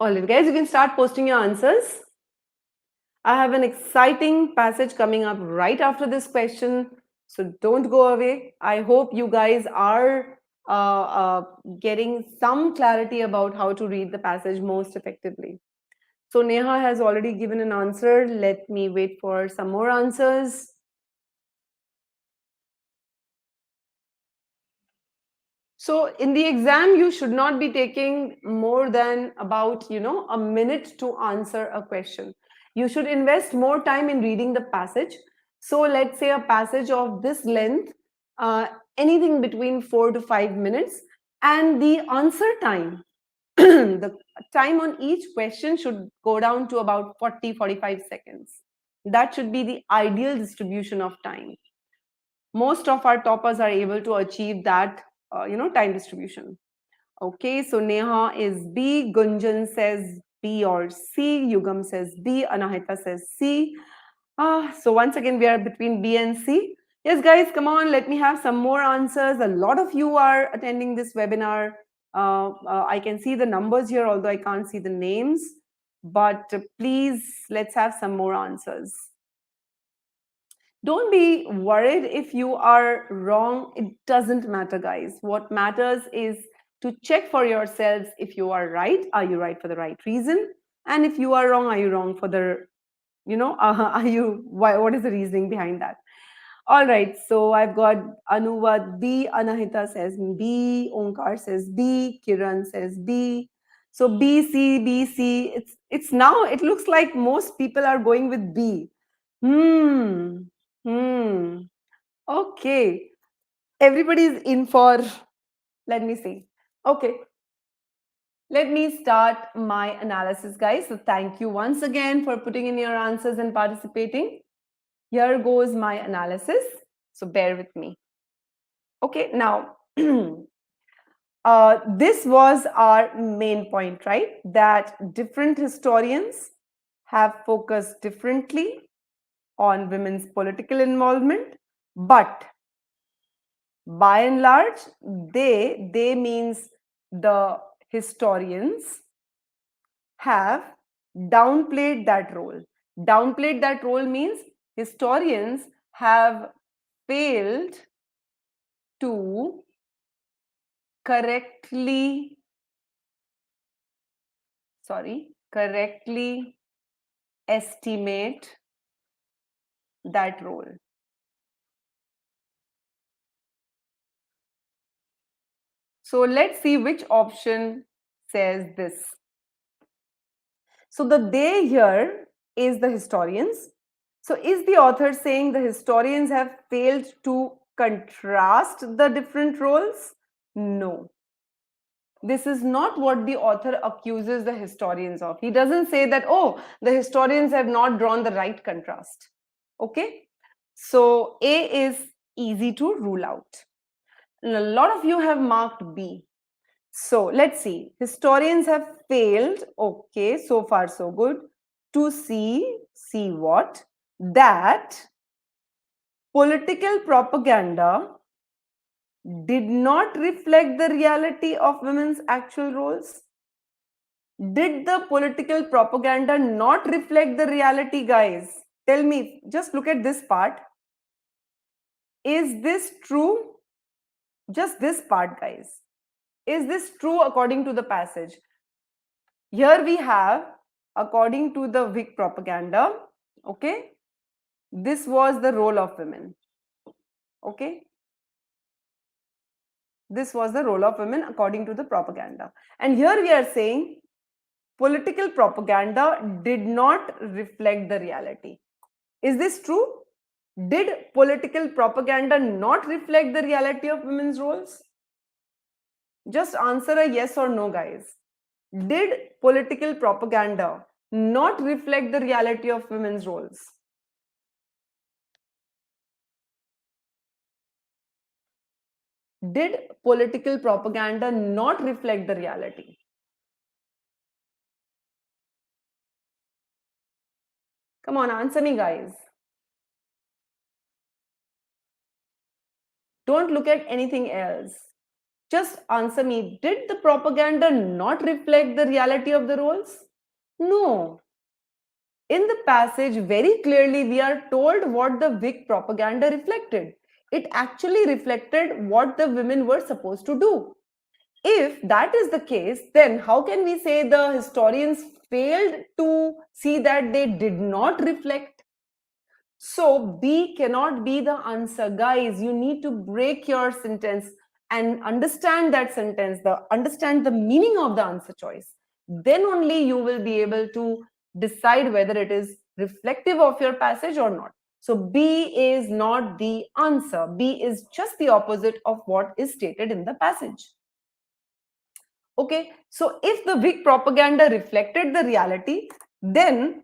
All right, guys, you can start posting your answers. I have an exciting passage coming up right after this question, so don't go away. I hope you guys are getting some clarity about how to read the passage most effectively. So Neha has already given an answer. Let me wait for some more answers. So in the exam, you should not be taking more than about, a minute to answer a question. You should invest more time in reading the passage. So let's say a passage of this length, anything between 4 to 5 minutes, and the answer time, the time on each question should go down to about 40-45 seconds. That should be the ideal distribution of time. Most of our toppers are able to achieve that time distribution. Okay, so Neha is B, Gunjan says B or C, Yugam says B, Anahita says C. So once again, we are between B and C. Yes, guys, come on, let me have some more answers. A lot of you are attending this webinar. I can see the numbers here, although I can't see the names. But please, let's have some more answers. Don't be worried if you are wrong. It doesn't matter, guys. What matters is to check for yourselves if you are right. Are you right for the right reason? And if you are wrong, are you wrong for the, what is the reasoning behind that? All right, so I've got Anuvad B, Anahita says B, Onkar says B, Kiran says B. So B, C, B, C. It's now, it looks like most people are going with B. Okay. Everybody's in for, let me see. Okay. Let me start my analysis, guys. So thank you once again for putting in your answers and participating. Here goes my analysis. So bear with me. Okay, now this was our main point, right? That different historians have focused differently on women's political involvement, but by and large, they means the historians have downplayed that role. Downplayed that role means historians have failed to correctly estimate that role. So let's see which option says this. So the they here is the historians. So is the author saying the historians have failed to contrast the different roles? No. This is not what the author accuses the historians of. He doesn't say that, oh, the historians have not drawn the right contrast. Okay? So A is easy to rule out. A lot of you have marked B. So let's see. Historians have failed, okay, so far so good, to see what? That political propaganda did not reflect the reality of women's actual roles. Did the political propaganda not reflect the reality, guys? Tell me, just look at this part. Is this true? Just this part, guys. Is this true according to the passage? Here we have, according to the Whig propaganda, okay, this was the role of women. Okay. This was the role of women according to the propaganda. And here we are saying political propaganda did not reflect the reality. Is this true? Did political propaganda not reflect the reality of women's roles? Just answer a yes or no, guys. Did political propaganda not reflect the reality of women's roles? Did political propaganda not reflect the reality? Come on, answer me, guys. Don't look at anything else. Just answer me. Did the propaganda not reflect the reality of the roles? No. In the passage, very clearly, we are told what the Whig propaganda reflected. It actually reflected what the women were supposed to do. If that is the case, then how can we say the historians failed to see that they did not reflect? So B cannot be the answer. Guys, you need to break your sentence and understand that sentence, understand the meaning of the answer choice. Then only you will be able to decide whether it is reflective of your passage or not. So B is not the answer. B is just the opposite of what is stated in the passage. Okay, so if the Whig propaganda reflected the reality, then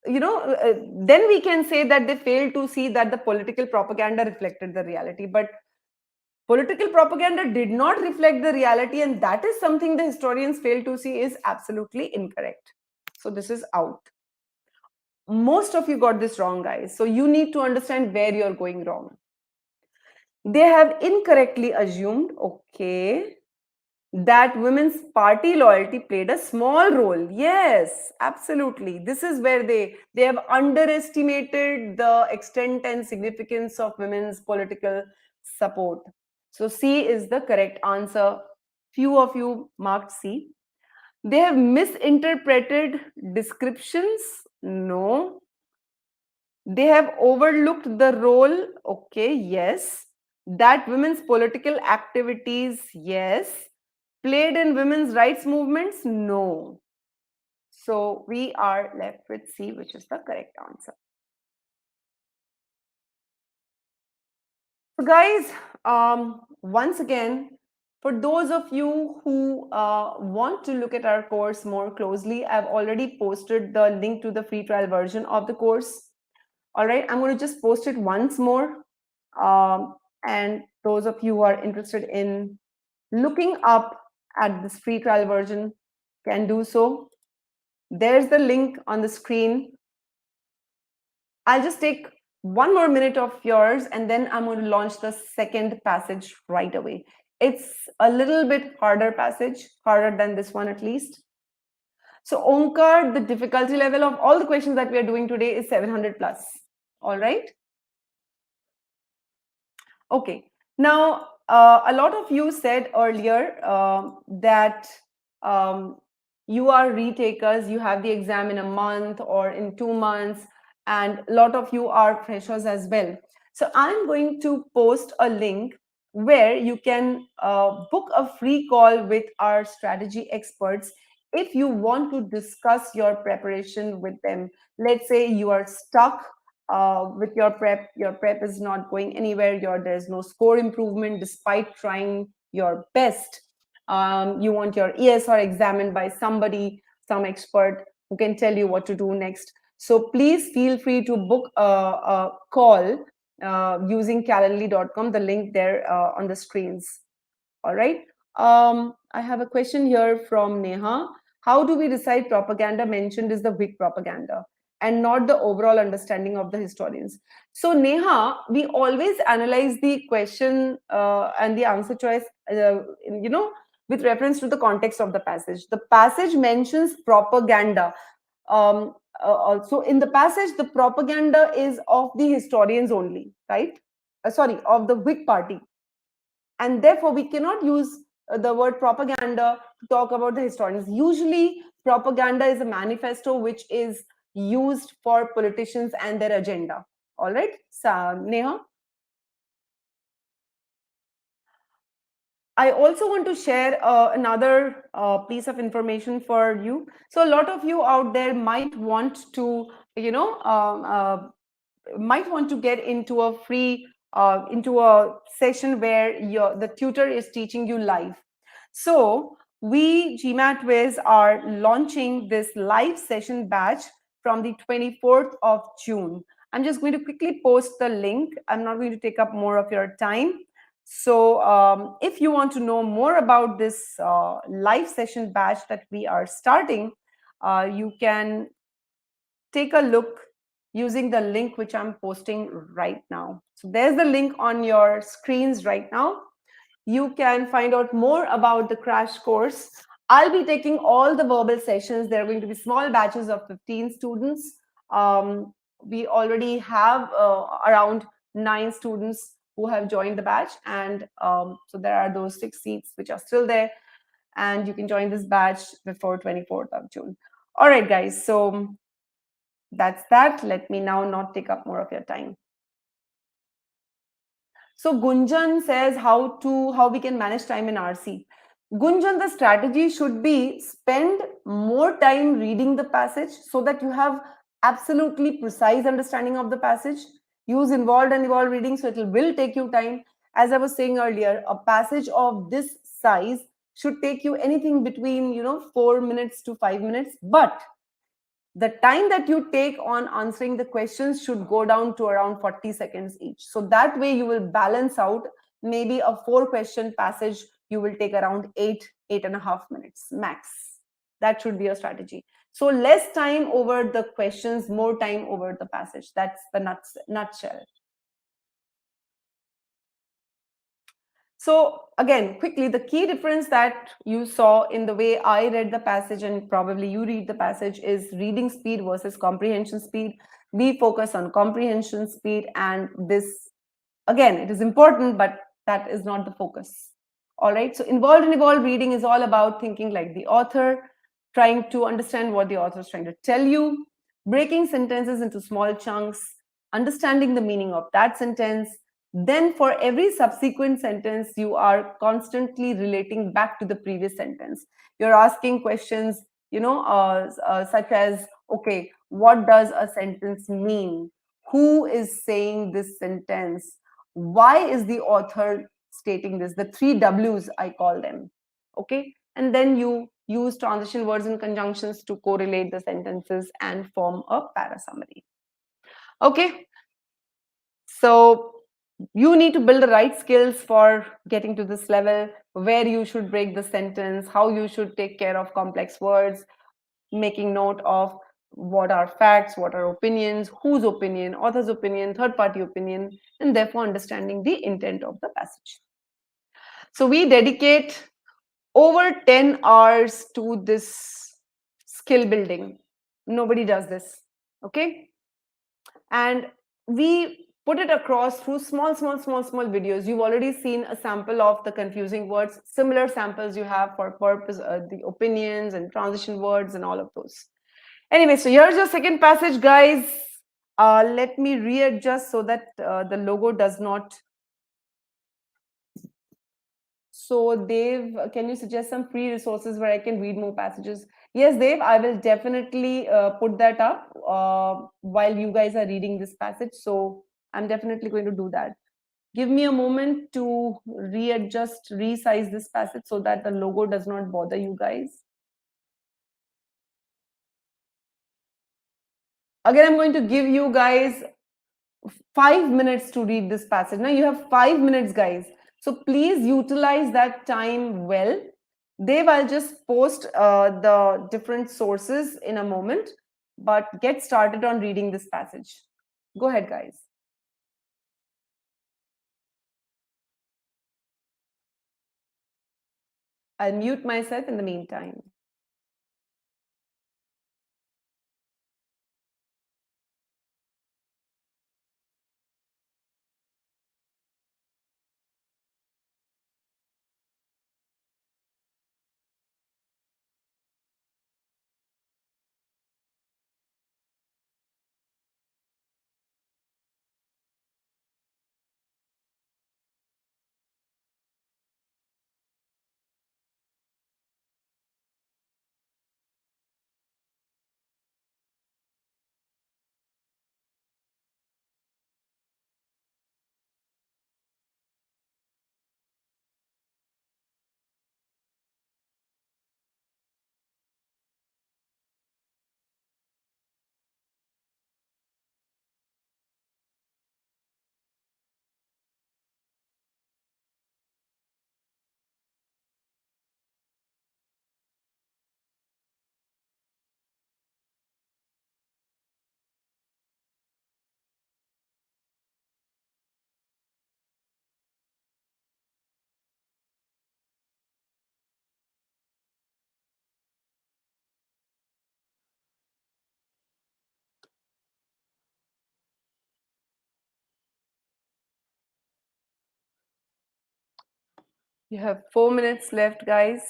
then we can say that they failed to see that the political propaganda reflected the reality. But political propaganda did not reflect the reality, and that is something the historians fail to see is absolutely incorrect. So this is out. Most of you got this wrong, guys. So you need to understand where you're going wrong. They have incorrectly assumed, okay, that women's party loyalty played a small role. Yes, absolutely. This is where they have underestimated the extent and significance of women's political support. So C is the correct answer. Few of you marked C. They have misinterpreted descriptions. No. They have overlooked the role. Okay, yes. That women's political activities, yes. Played in women's rights movements? No. So we are left with C, which is the correct answer. So guys, once again, for those of you who want to look at our course more closely, I've already posted the link to the free trial version of the course. All right, I'm going to just post it once more. And those of you who are interested in looking up at this free trial version can do so. There's the link on the screen. I'll just take one more minute of yours and then I'm going to launch the second passage right away. It's a little bit harder passage, harder than this one at least. So Onkar, the difficulty level of all the questions that we are doing today is 700 plus. All right. Okay. Now, a lot of you said earlier that um, you are retakers, you have the exam in a month or in 2 months, and a lot of you are freshers as well. So I'm going to post a link where you can book a free call with our strategy experts if you want to discuss your preparation with them. Let's say you are stuck with your prep is not going anywhere, there's no score improvement despite trying your best. You want your ESR examined by some expert who can tell you what to do next. So please feel free to book a call using calendly.com, the link there on the screens. All right. I have a question here from Neha. How do we decide propaganda mentioned is the weak propaganda and not the overall understanding of the historians? So, Neha, we always analyze the question and the answer choice, with reference to the context of the passage. The passage mentions propaganda. Also, in the passage, the propaganda is of the historians only, right? Sorry, of the Whig party, and therefore we cannot use the word propaganda to talk about the historians. Usually propaganda is a manifesto which is used for politicians and their agenda. All right, so Neha, I also want to share another piece of information for you. So a lot of you out there might want to, might want to get into a free into a session where the tutor is teaching you live. So we GMAT Wiz are launching this live session batch from the 24th of June. I'm just going to quickly post the link. I'm not going to take up more of your time. So if you want to know more about this live session batch that we are starting, you can take a look using the link which I'm posting right now. So there's the link on your screens right now. You can find out more about the crash course. I'll be taking all the verbal sessions. There are going to be small batches of 15 students. We already have around 9 students who have joined the batch, and so there are those 6 seats which are still there, and you can join this batch before 24th of June. All right, guys, so that's that. Let me now not take up more of your time. So Gunjan says how we can manage time in RC. Gunjan, the strategy should be spend more time reading the passage so that you have absolutely precise understanding of the passage. Use involved and evolved reading, so it will take you time. As I was saying earlier, a passage of this size should take you anything between 4 minutes to 5 minutes, but the time that you take on answering the questions should go down to around 40 seconds each. So that way you will balance out. Maybe a 4-question passage you will take around 8.5 minutes max. That should be your strategy. So less time over the questions, more time over the passage. That's the nutshell. So again, quickly, the key difference that you saw in the way I read the passage and probably you read the passage is reading speed versus comprehension speed. We focus on comprehension speed, and this, again, it is important, but that is not the focus. All right, so involved and evolved reading is all about thinking like the author, trying to understand what the author is trying to tell you, breaking sentences into small chunks, understanding the meaning of that sentence. Then for every subsequent sentence, you are constantly relating back to the previous sentence. You're asking questions, such as, okay, what does a sentence mean? Who is saying this sentence? Why is the author stating this? The 3 W's, I call them. Okay. And then you use transition words and conjunctions to correlate the sentences and form a para summary. Okay, so you need to build the right skills for getting to this level, where you should break the sentence, how you should take care of complex words, making note of what are facts, what are opinions, whose opinion, author's opinion, third party opinion, and therefore understanding the intent of the passage. So we dedicate over 10 hours to this skill building. Nobody does this. Okay. And we put it across through small videos. You've already seen a sample of the confusing words, similar samples you have for purpose, the opinions and transition words and all of those. Anyway, so here's your second passage, guys. Let me readjust so that the logo does not. So, Dave, can you suggest some free resources where I can read more passages? Yes, Dave, I will definitely put that up while you guys are reading this passage. So, I'm definitely going to do that. Give me a moment to readjust, resize this passage so that the logo does not bother you guys. Again, I'm going to give you guys 5 minutes to read this passage. Now you have 5 minutes, guys. So please utilize that time well. Dave, I'll just post the different sources in a moment, but get started on reading this passage. Go ahead, guys. I'll mute myself in the meantime. You have 4 minutes left, guys.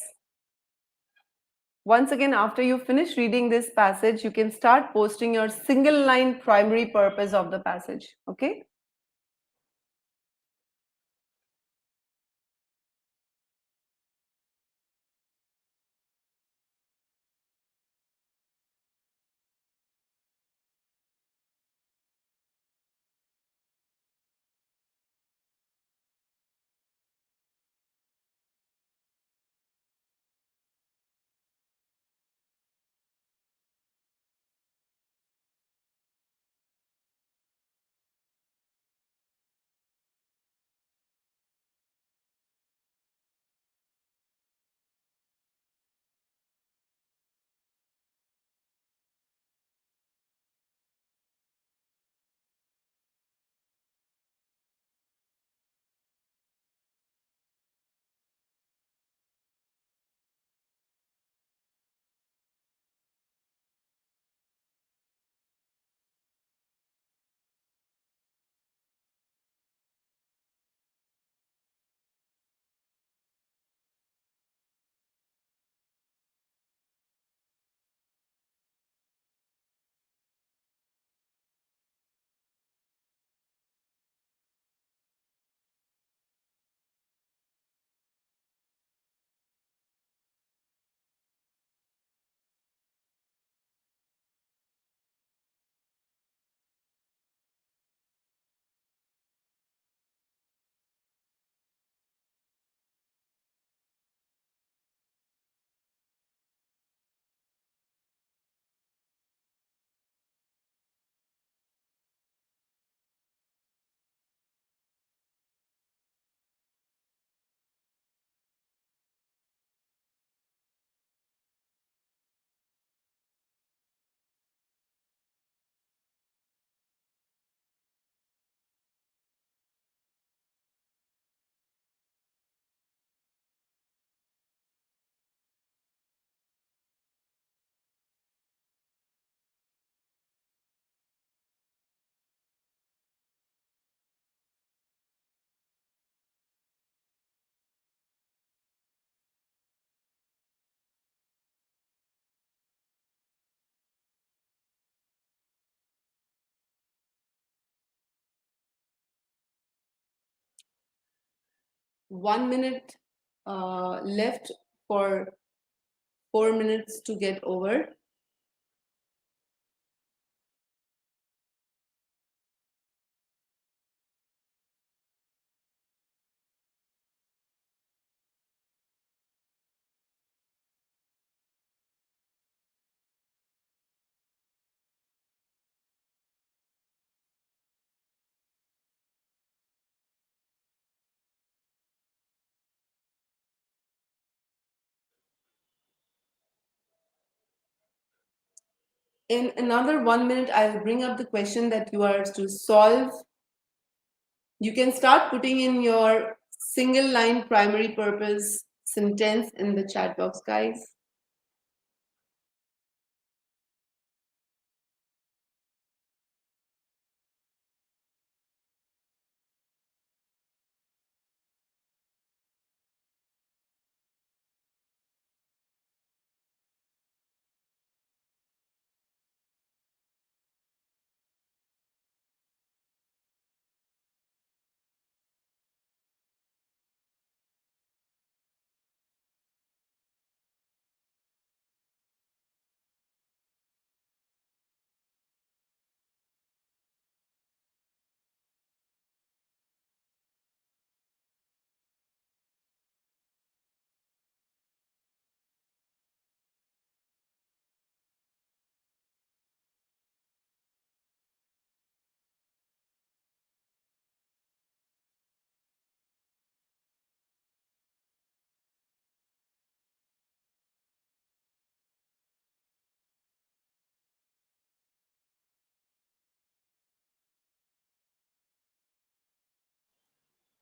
Once again, after you finish reading this passage, you can start posting your single line primary purpose of the passage. Okay. 1 minute left for 4 minutes to get over. In another 1 minute, I'll bring up the question that you are to solve. You can start putting in your single line primary purpose sentence in the chat box, guys.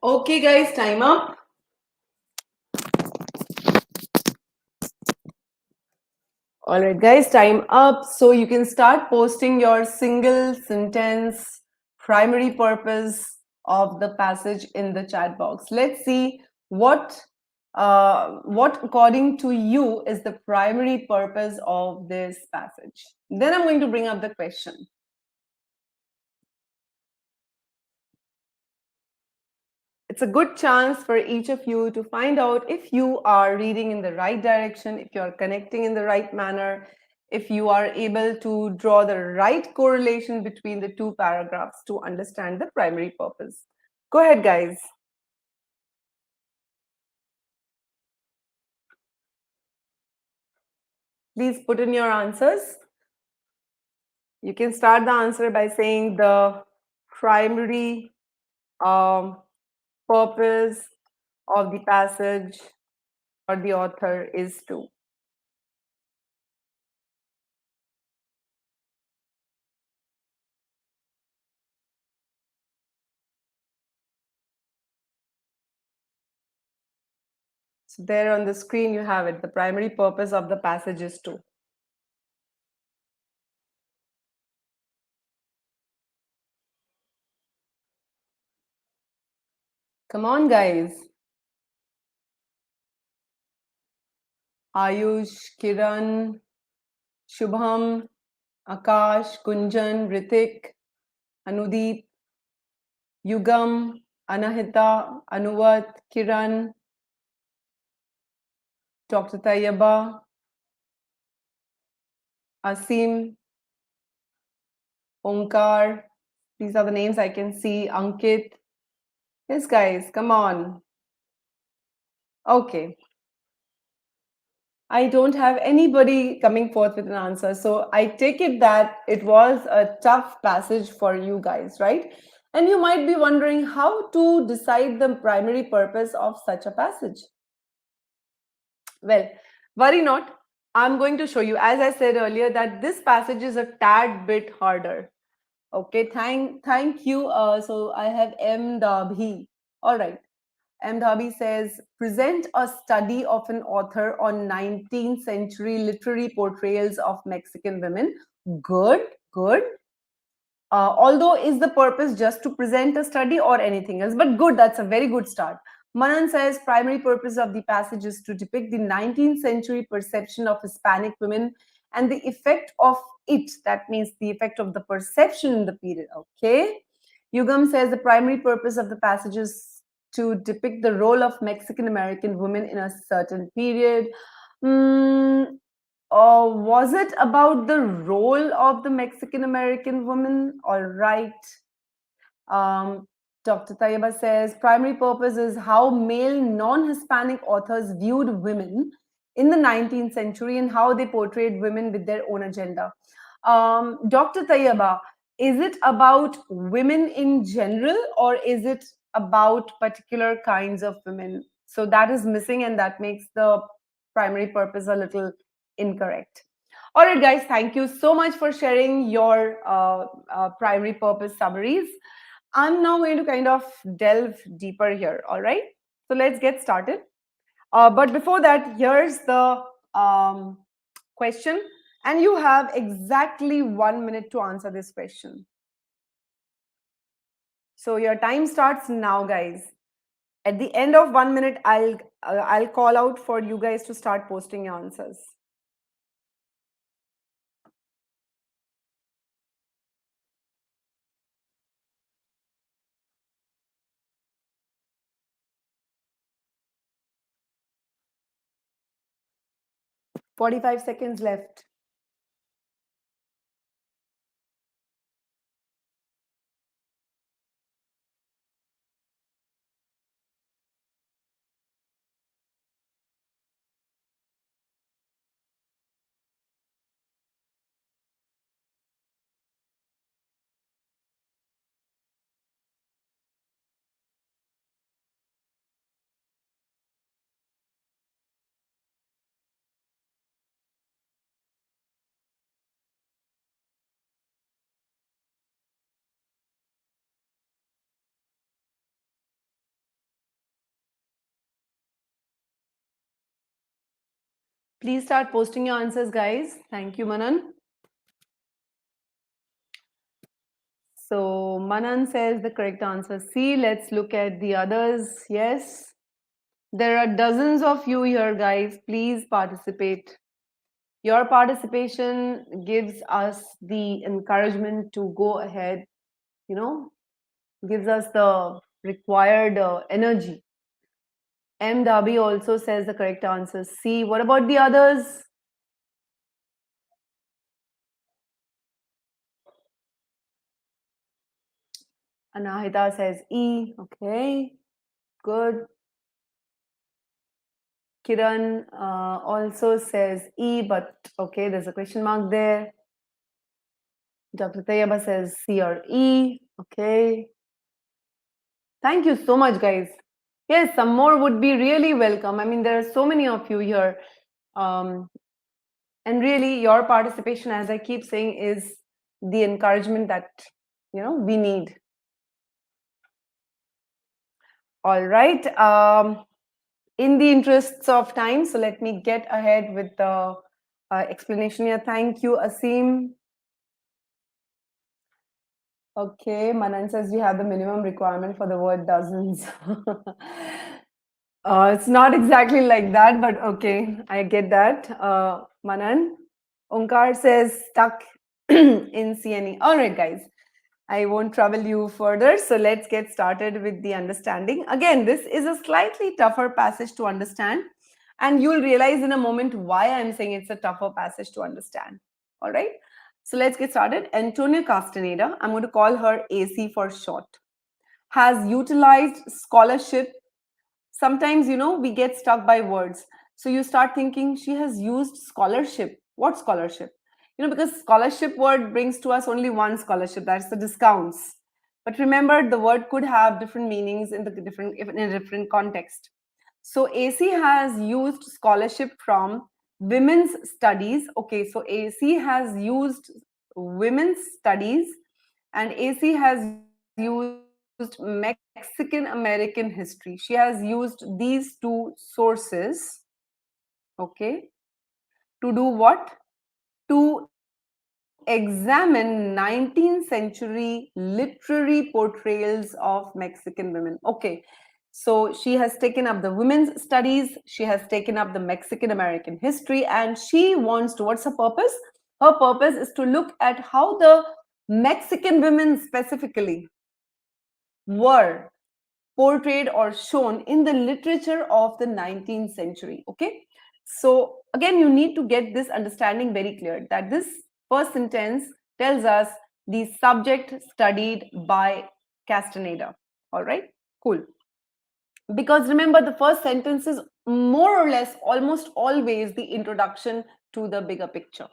Okay, guys, time up. All right, guys, time up. So you can start posting your single sentence primary purpose of the passage in the chat box. Let's see what according to you is the primary purpose of this passage. Then I'm going to bring up the question. It's a good chance for each of you to find out if you are reading in the right direction, if you are connecting in the right manner, if you are able to draw the right correlation between the two paragraphs to understand the primary purpose. Go ahead, guys. Please put in your answers. You can start the answer by saying the primary purpose of the passage or the author is to. So there on the screen you have it. The primary purpose of the passage is to. Come on, guys. Ayush, Kiran, Shubham, Akash, Kunjan, Ritik, Anudeep, Yugam, Anahita, Anuvat, Kiran, Dr. Tayyaba, Asim, Omkar. These are the names I can see. Ankit. Yes, guys, come on. Okay. I don't have anybody coming forth with an answer. So I take it that it was a tough passage for you guys, right? And you might be wondering how to decide the primary purpose of such a passage. Well, worry not. I'm going to show you, as I said earlier, that this passage is a tad bit harder. Okay, thank you. So I have M. Dabhi. All right. M. Dhabi says, present a study of an author on 19th century literary portrayals of Mexican women. Good, good. Although, is the purpose just to present a study or anything else? But good, that's a very good start. Manan says, primary purpose of the passage is to depict the 19th century perception of Hispanic women and the effect of it. That means the effect of the perception in the period. Okay. Yugam says the primary purpose of the passage is to depict the role of Mexican American women in a certain period. Mm, was it about the role of the Mexican American woman? All right. Um, Dr. Tayeba says primary purpose is how male non Hispanic authors viewed women in the 19th century and how they portrayed women with their own agenda. Dr. Tayeba, is it about women in general or is it about particular kinds of women? So that is missing and that makes the primary purpose a little incorrect. All right, guys, thank you so much for sharing your primary purpose summaries. I'm now going to kind of delve deeper here. All right. So let's get started. But before that, here's the question. And you have exactly 1 minute to answer this question. So your time starts now, guys. At the end of 1 minute, I'll call out for you guys to start posting your answers. 45 seconds left. Please start posting your answers, guys. Thank you, Manan. So Manan says the correct answer C. Let's look at the others. Yes. There are dozens of you here, guys. Please participate. Your participation gives us the encouragement to go ahead, gives us the required energy. M. Dabi also says the correct answer C. What about the others? Anahita says E. Okay, good. Kiran also says E, but okay, there's a question mark there. Dr. Tayeba says C or E. Okay. Thank you so much, guys. Yes, some more would be really welcome. I mean, there are so many of you here. And really, your participation, as I keep saying, is the encouragement that, we need. All right. In the interests of time, so let me get ahead with the explanation here. Thank you, Asim. Okay, Manan says you have the minimum requirement for the word dozens. It's not exactly like that, but okay, I get that. Manan. Onkar says stuck in CNE. All right, guys. I won't trouble you further. So let's get started with the understanding. Again, this is a slightly tougher passage to understand. And you'll realize in a moment why I'm saying it's a tougher passage to understand. All right. So let's get started. Antonia Castaneda, I'm going to call her AC for short, has utilized scholarship. Sometimes, we get stuck by words. So you start thinking she has used scholarship. What scholarship? Because scholarship word brings to us only one scholarship, that's the discounts. But remember, the word could have different meanings in a different context. So AC has used scholarship from women's studies. Okay, so AC has used women's studies and AC has used Mexican American history. She has used these two sources, okay, to do what? To examine 19th century literary portrayals of Mexican women. Okay, so she has taken up the women's studies, she has taken up the Mexican American history, and she wants to, what's her purpose? Her purpose is to look at how the Mexican women specifically were portrayed or shown in the literature of the 19th century. Okay, so again, you need to get this understanding very clear that this first sentence tells us the subject studied by Castaneda. All right, cool. Because remember, the first sentence is more or less almost always the introduction to the bigger picture.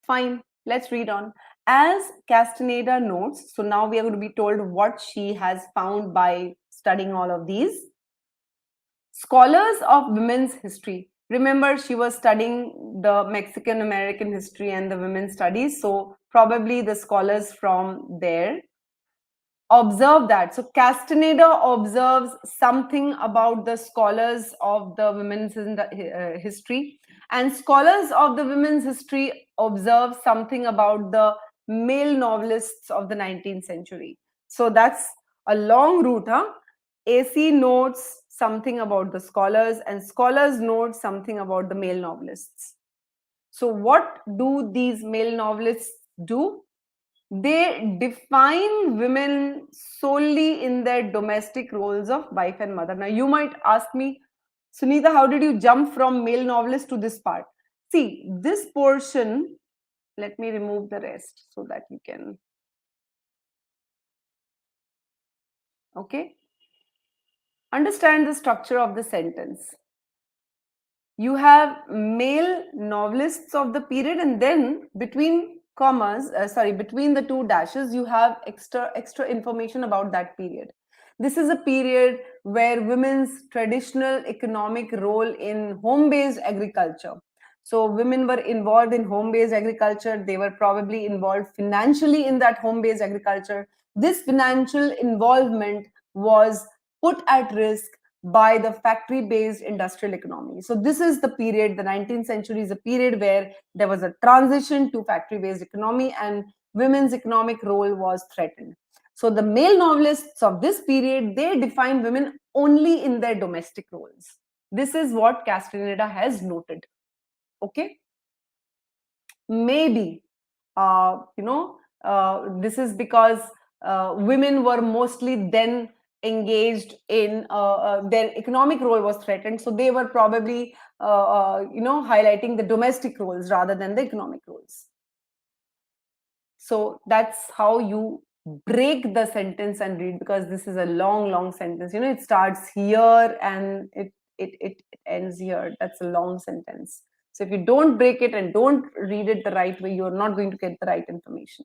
Fine, let's read on. As Castaneda notes, so now we are going to be told what she has found by studying all of these. Scholars of women's history. Remember, she was studying the Mexican American history and the women's studies, so probably the scholars from there observe that. So Castaneda observes something about the scholars of the women's history, and scholars of the women's history observe something about the male novelists of the 19th century. So that's a long route, huh? AC notes something about the scholars, and scholars note something about the male novelists. So what do these male novelists do? They define women solely in their domestic roles of wife and mother. Now, you might ask me, Sunita, how did you jump from male novelist to this part? See, this portion, let me remove the rest so that you can. Okay. Understand the structure of the sentence. You have male novelists of the period, and then between commas, between the two dashes, you have extra information about that period. This is a period where women's traditional economic role in home-based agriculture. So women were involved in home-based agriculture. They were probably involved financially in that home-based agriculture. This financial involvement was put at risk by the factory based industrial economy. So, this is the period, the 19th century is a period where there was a transition to factory based economy and women's economic role was threatened. So, the male novelists of this period, they define women only in their domestic roles. This is what Castaneda has noted. Okay. Maybe, this is because women were mostly then engaged in their economic role was threatened, so they were probably highlighting the domestic roles rather than the economic roles. So that's how you break the sentence and read, because this is a long sentence. It starts here and it ends here. That's a long sentence. So if you don't break it and don't read it the right way, you're not going to get the right information.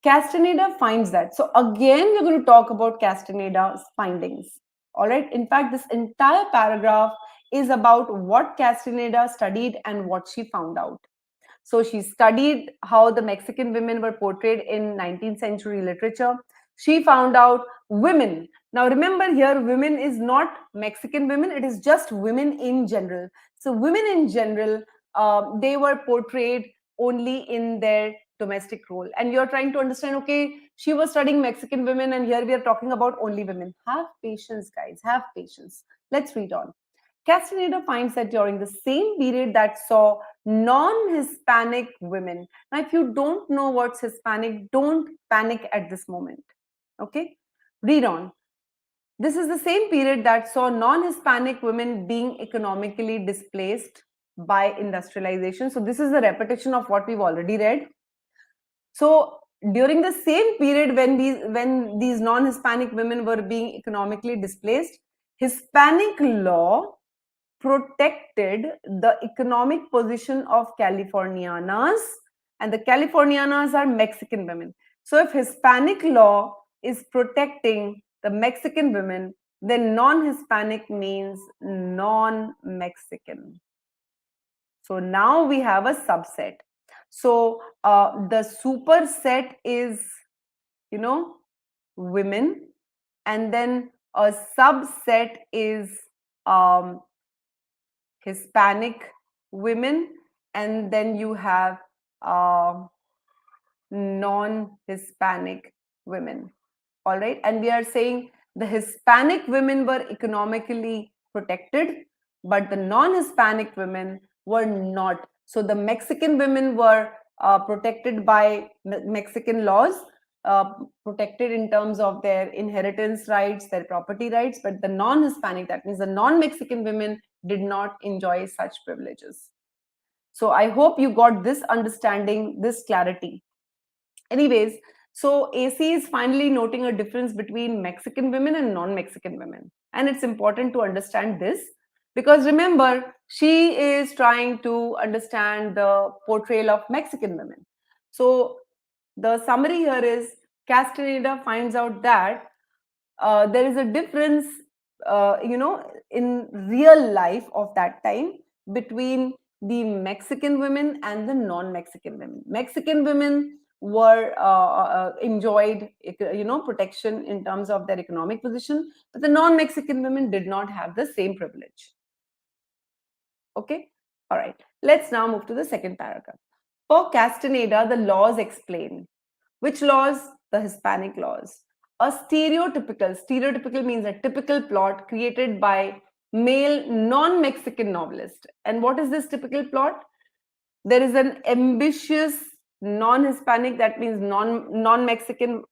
Castaneda finds that. So again, we're going to talk about Castaneda's findings. All right. In fact, this entire paragraph is about what Castaneda studied and what she found out. So she studied how the Mexican women were portrayed in 19th century literature. She found out women. Now remember here, women is not Mexican women, it is just women in general. So women in general, they were portrayed only in their domestic role. And you're trying to understand, okay, she was studying Mexican women and here we are talking about only women. Have patience, guys, have patience. Let's read on. Castaneda finds that during the same period that saw non-Hispanic women. Now, if you don't know what's Hispanic, don't panic at this moment. Okay? Read on. This is the same period that saw non-Hispanic women being economically displaced by industrialization. So, this is a repetition of what we've already read. So, during the same period when these non-Hispanic women were being economically displaced, Hispanic law protected the economic position of Californianas, and the Californianas are Mexican women. So if Hispanic law is protecting the Mexican women, then non-Hispanic means non-Mexican. So now we have a subset. So the superset is, women, and then a subset is Hispanic women, and then you have non-Hispanic women. All right, and we are saying the Hispanic women were economically protected, but the non-Hispanic women were not. So the Mexican women were protected by Mexican laws, protected in terms of their inheritance rights, their property rights, but the non-Hispanic, that means the non-Mexican women, did not enjoy such privileges. So I hope you got this understanding, this clarity. Anyways, so AC is finally noting a difference between Mexican women and non-Mexican women. And it's important to understand this because remember, she is trying to understand the portrayal of Mexican women. So the summary here is Castaneda finds out that there is a difference, in real life of that time between the Mexican women and the non-Mexican women. Mexican women were enjoyed, protection in terms of their economic position, but the non-Mexican women did not have the same privilege. Okay, all right. Let's now move to the second paragraph. For Castaneda, the laws explain. Which laws? The Hispanic laws. A stereotypical means a typical plot created by male non-Mexican novelist. And what is this typical plot? There is an ambitious non-Hispanic, that means non-Mexican.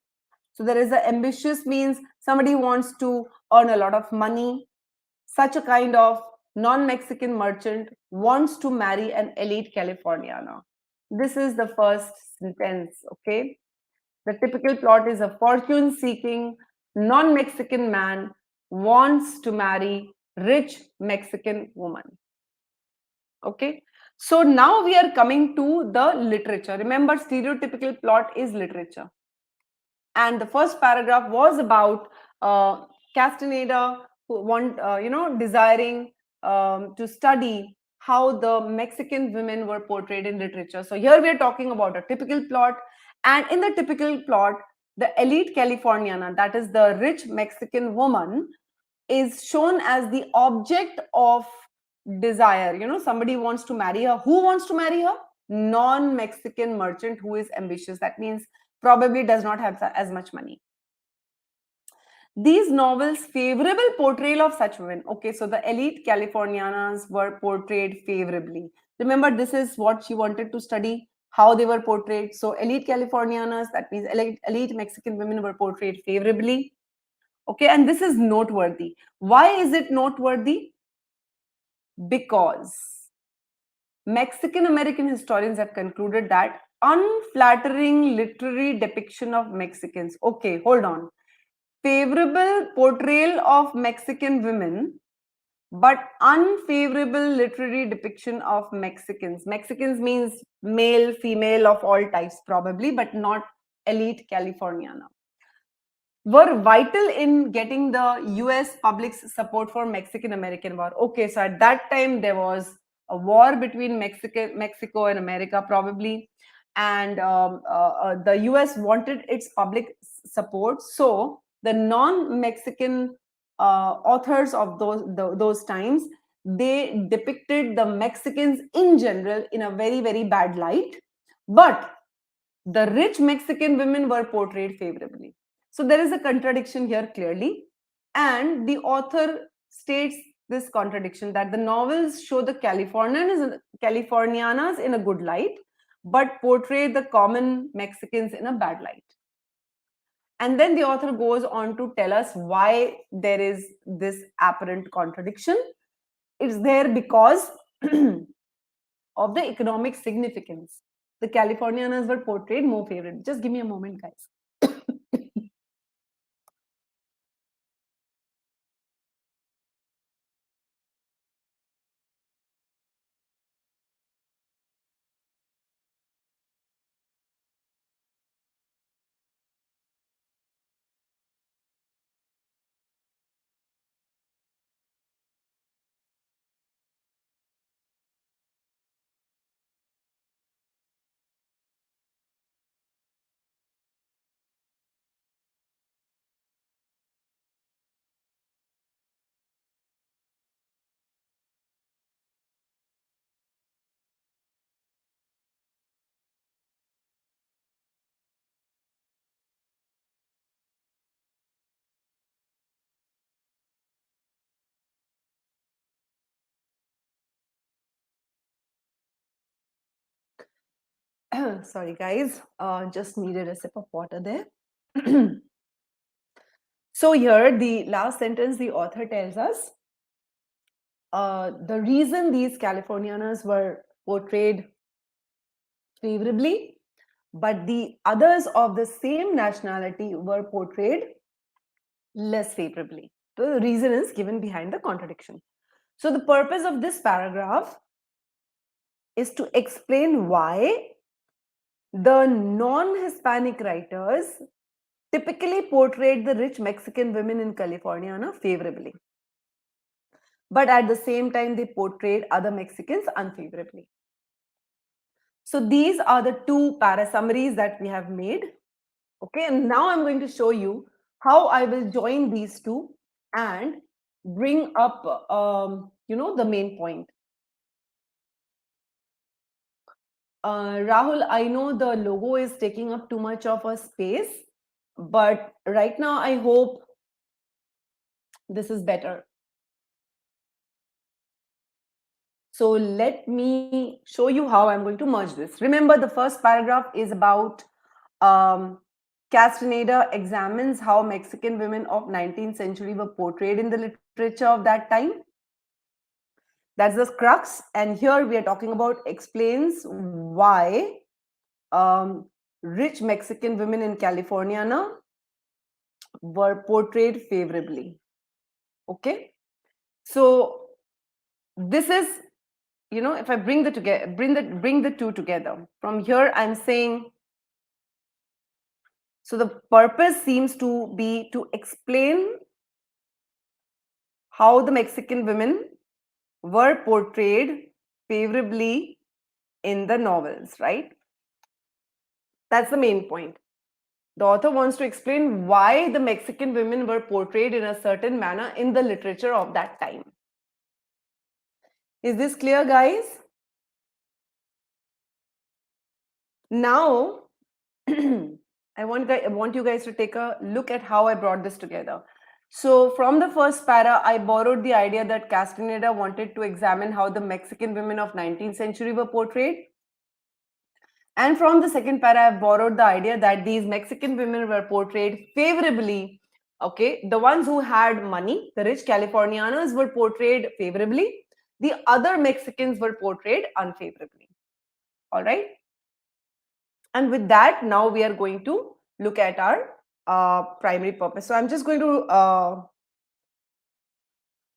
So there is an ambitious means somebody who wants to earn a lot of money. Such a kind of non-Mexican merchant wants to marry an elite Californiana. This is the first sentence, okay? The typical plot is a fortune seeking non Mexican man wants to marry rich Mexican woman. Okay. So now we are coming to the literature. Remember, stereotypical plot is literature. And the first paragraph was about Castaneda, who desiring to study how the Mexican women were portrayed in literature. So here we are talking about a typical plot, and in the typical plot, the elite Californiana, that is the rich Mexican woman, is shown as the object of desire. Somebody wants to marry her. Who wants to marry her? Non-Mexican merchant who is ambitious. That means probably does not have as much money. These novels favorable portrayal of such women. Okay, so the elite Californianas were portrayed favorably. Remember, this is what she wanted to study, how they were portrayed. So elite Californianas, that means elite Mexican women, were portrayed favorably. Okay, and this is noteworthy. Why is it noteworthy? Because Mexican American historians have concluded that unflattering literary depiction of Mexicans. Okay, hold on. Favorable portrayal of Mexican women, but unfavorable literary depiction of Mexicans. Mexicans means male, female of all types, probably, but not elite Californiana. Were vital in getting the US public's support for Mexican American war. Okay, so at that time there was a war between Mexico and America, probably, and the US wanted its public support. So the non-Mexican authors of those times, they depicted the Mexicans in general in a very, very bad light, but the rich Mexican women were portrayed favorably. So there is a contradiction here clearly, and the author states this contradiction, that the novels show the Californianas in a good light, but portray the common Mexicans in a bad light. And then the author goes on to tell us why there is this apparent contradiction. It's there because of the economic significance. The Californianas were portrayed more favorably. Just give me a moment, guys. Sorry, guys. Just needed a sip of water there. So here, the last sentence, the author tells us the reason these Californianas were portrayed favorably, but the others of the same nationality were portrayed less favorably. So the reason is given behind the contradiction. So the purpose of this paragraph is to explain why the non-Hispanic writers typically portrayed the rich Mexican women in California favorably. But at the same time, they portrayed other Mexicans unfavorably. So these are the two para summaries that we have made. Okay, and now I'm going to show you how I will join these two and bring up, the main point. Rahul, I know the logo is taking up too much of a space, but right now I hope this is better. So let me show you how I'm going to merge this. Remember, the first paragraph is about Castaneda examines how Mexican women of 19th century were portrayed in the literature of that time. That's the crux. And here we are talking about explains why rich Mexican women in California were portrayed favorably. Okay. So this is, if I bring the together, bring the two together. From here, I'm saying, so the purpose seems to be to explain how the Mexican women were portrayed favorably in the novels, right? That's the main point. The author wants to explain why the Mexican women were portrayed in a certain manner in the literature of that time. Is this clear, guys? Now, I want you guys to take a look at how I brought this together. So from the first para, I borrowed the idea that Castaneda wanted to examine how the Mexican women of 19th century were portrayed. And from the second para, I've borrowed the idea that these Mexican women were portrayed favorably. Okay, the ones who had money, the rich Californianas, were portrayed favorably. The other Mexicans were portrayed unfavorably. All right. And with that, now we are going to look at our primary purpose. So I'm just going to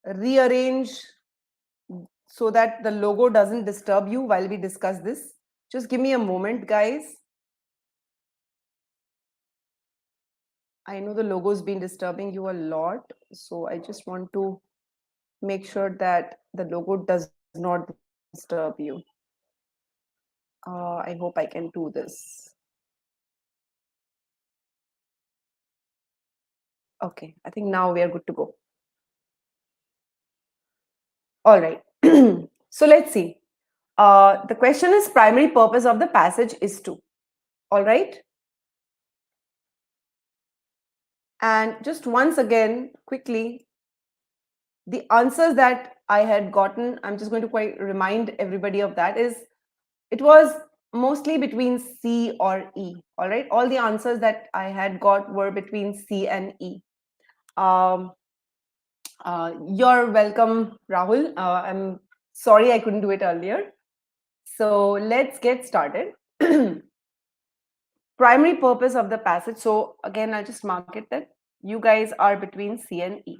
rearrange so that the logo doesn't disturb you while we discuss this. Just give me a moment, guys. I know the logo's been disturbing you a lot, so I just want to make sure that the logo does not disturb you. I hope I can do this. Okay, I think now we are good to go. All right. So let's see. The question is primary purpose of the passage is to. All right. And just once again, quickly, the answers that I had gotten, I'm just going to quite remind everybody of that, is it was mostly between C or E. All right. All the answers that I had got were between C and E. You're welcome, Rahul. I'm sorry I couldn't do it earlier. So let's get started. Primary purpose of the passage. So again, I'll just mark it that you guys are between C and E.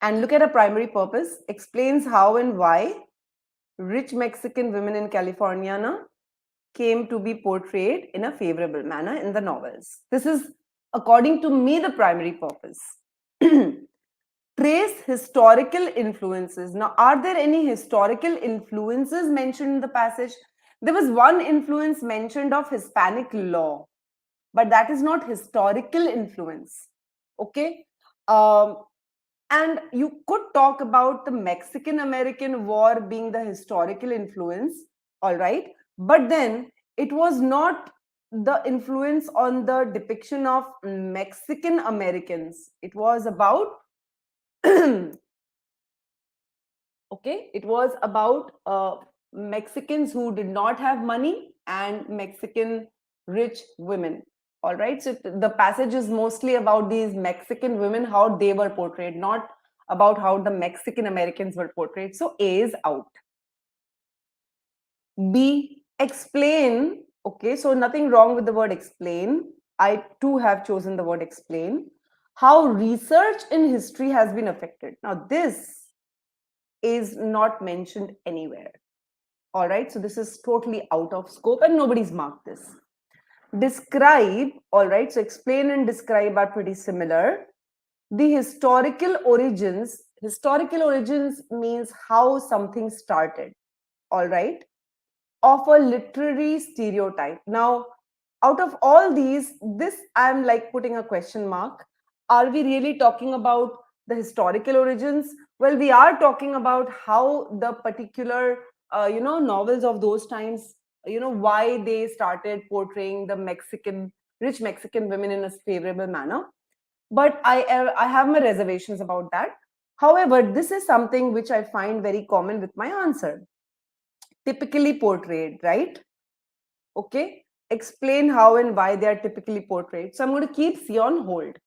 And look at a primary purpose, explains how and why rich Mexican women in California came to be portrayed in a favorable manner in the novels. This is, according to me, the primary purpose. Trace historical influences. Now, are there any historical influences mentioned in the passage? There was one influence mentioned of Hispanic law, but that is not historical influence. Okay. And you could talk about the Mexican American War being the historical influence, all right, but then it was not the influence on the depiction of Mexican Americans. It was about okay, it was about Mexicans who did not have money and Mexican rich women. All right. So the passage is mostly about these Mexican women, how they were portrayed, not about how the Mexican Americans were portrayed. So A is out. B, explain. Okay, so nothing wrong with the word explain. I too have chosen the word explain. How research in history has been affected. Now, this is not mentioned anywhere. All right, so this is totally out of scope and nobody's marked this. Describe, all right, so explain and describe are pretty similar. The historical origins means how something started, all right, of a literary stereotype. Now, out of all these, this I'm like putting a question mark. Are we really talking about the historical origins? Well, we are talking about how the particular, novels of those times, why they started portraying the rich Mexican women in a favorable manner. But I have my reservations about that. However, this is something which I find very common with my answer. Typically portrayed, right? Okay, explain how and why they are typically portrayed. So I'm going to keep C on hold.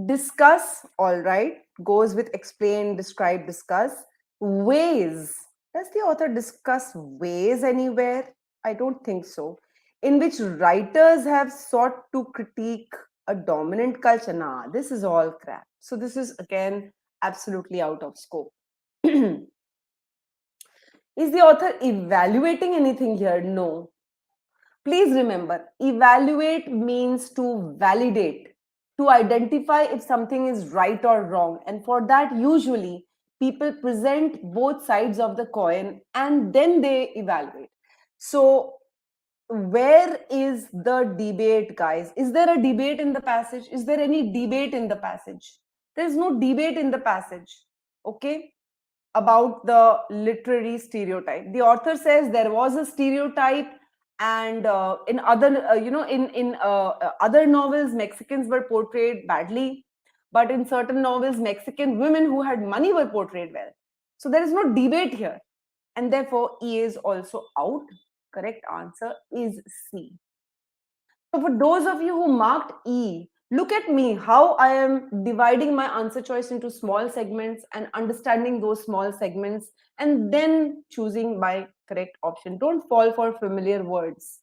Discuss, all right, goes with explain, describe, discuss. Ways, does the author discuss ways anywhere? I don't think so. In which writers have sought to critique a dominant culture. Nah, this is all crap. So this is again absolutely out of scope. Is the author evaluating anything here? No. Please remember, evaluate means to validate, to identify if something is right or wrong. And for that, usually people present both sides of the coin and then they evaluate. So, where is the debate, guys? Is there a debate in the passage? Is there any debate in the passage? There is no debate in the passage. Okay, about the literary stereotype. The author says there was a stereotype, and in other, other novels, Mexicans were portrayed badly, but in certain novels, Mexican women who had money were portrayed well. So there is no debate here, and therefore E is also out. Correct answer is C. So for those of you who marked E, look at me how I am dividing my answer choice into small segments and understanding those small segments and then choosing my correct option. Don't fall for familiar words.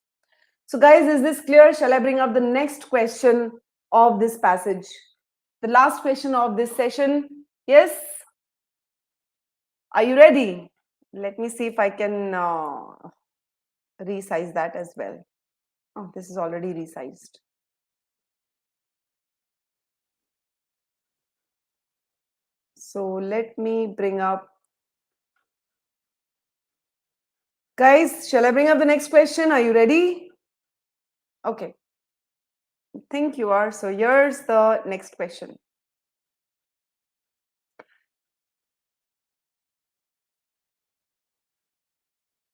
So guys, is this clear? Shall I bring up the next question of this passage? The last question of this session. Yes? Are you ready? Let me see if I can resize that as well. Oh, this is already resized. So let me bring up. Guys, shall I bring up the next question? Are you ready? Okay. I think you are. So here's the next question.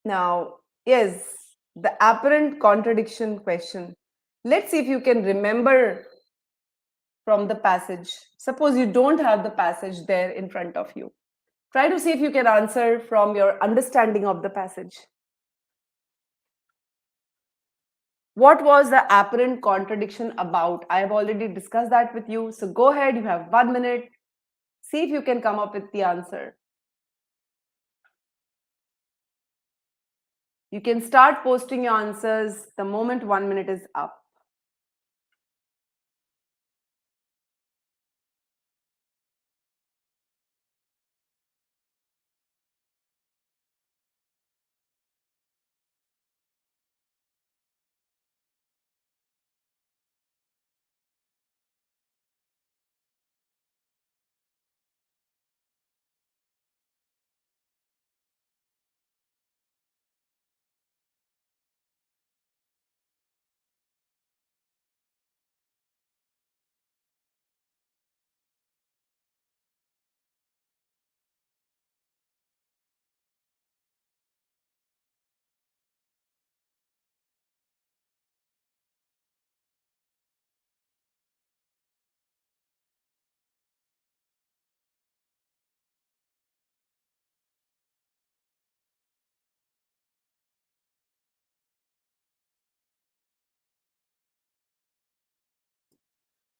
Now, yes, the apparent contradiction question. Let's see if you can remember from the passage. Suppose you don't have the passage there in front of you. Try to see if you can answer from your understanding of the passage. What was the apparent contradiction about? I have already discussed that with you. So go ahead, you have 1 minute. See if you can come up with the answer. You can start posting your answers the moment 1 minute is up.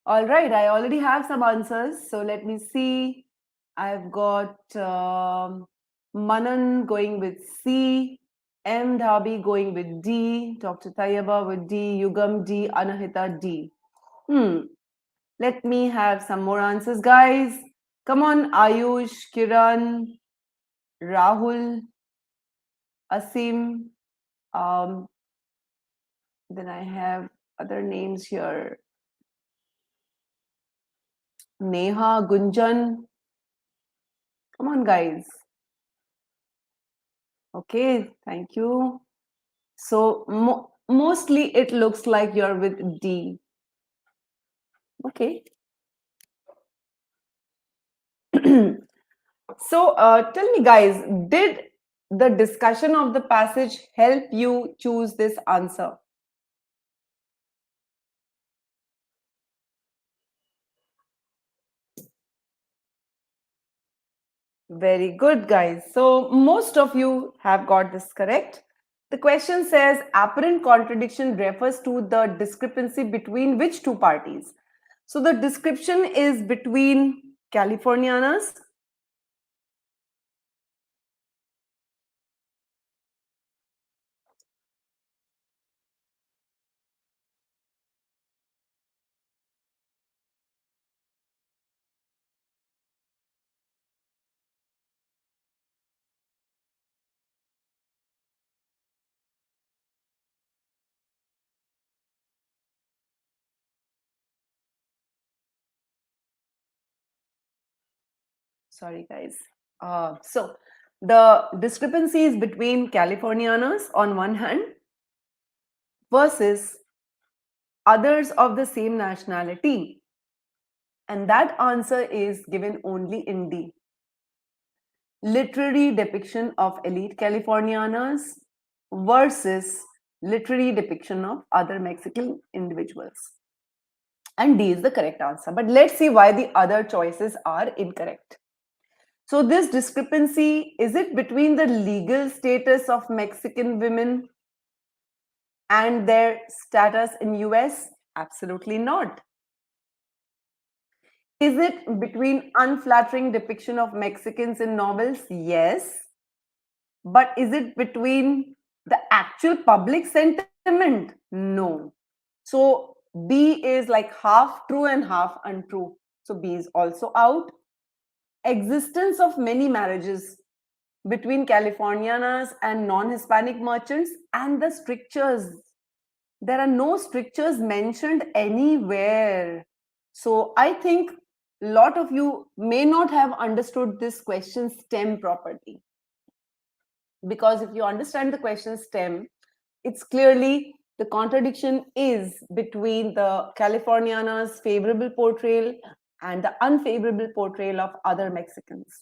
All right, I already have some answers. So let me see. I've got Manan going with C, M. Dhabi going with D, Dr. Tayyaba with D, Yugam D, Anahita D. Let me have some more answers, guys. Come on, Ayush, Kiran, Rahul, Asim. Um, then I have other names here. Neha, Gunjan. Come on, guys. Okay, thank you. So mostly it looks like you're with D. Okay. So tell me, guys, did the discussion of the passage help you choose this answer? Very good, guys. So most of you have got this correct. The question says apparent contradiction refers to the discrepancy between which two parties? So the description is between Californianas. Sorry, guys. So the discrepancy is between Californianas on one hand versus others of the same nationality. And that answer is given only in D. Literary depiction of elite Californianas versus literary depiction of other Mexican individuals. And D is the correct answer. But let's see why the other choices are incorrect. So this discrepancy, is it between the legal status of Mexican women and their status in US? Absolutely not. Is it between unflattering depiction of Mexicans in novels? Yes. But is it between the actual public sentiment? No. So B is like half true and half untrue. So B is also out. Existence of many marriages between Californianas and non-Hispanic merchants and the strictures. There are no strictures mentioned anywhere. So I think a lot of you may not have understood this question stem properly. Because if you understand the question stem, it's clearly the contradiction is between the Californianas' favorable portrayal and the unfavorable portrayal of other Mexicans.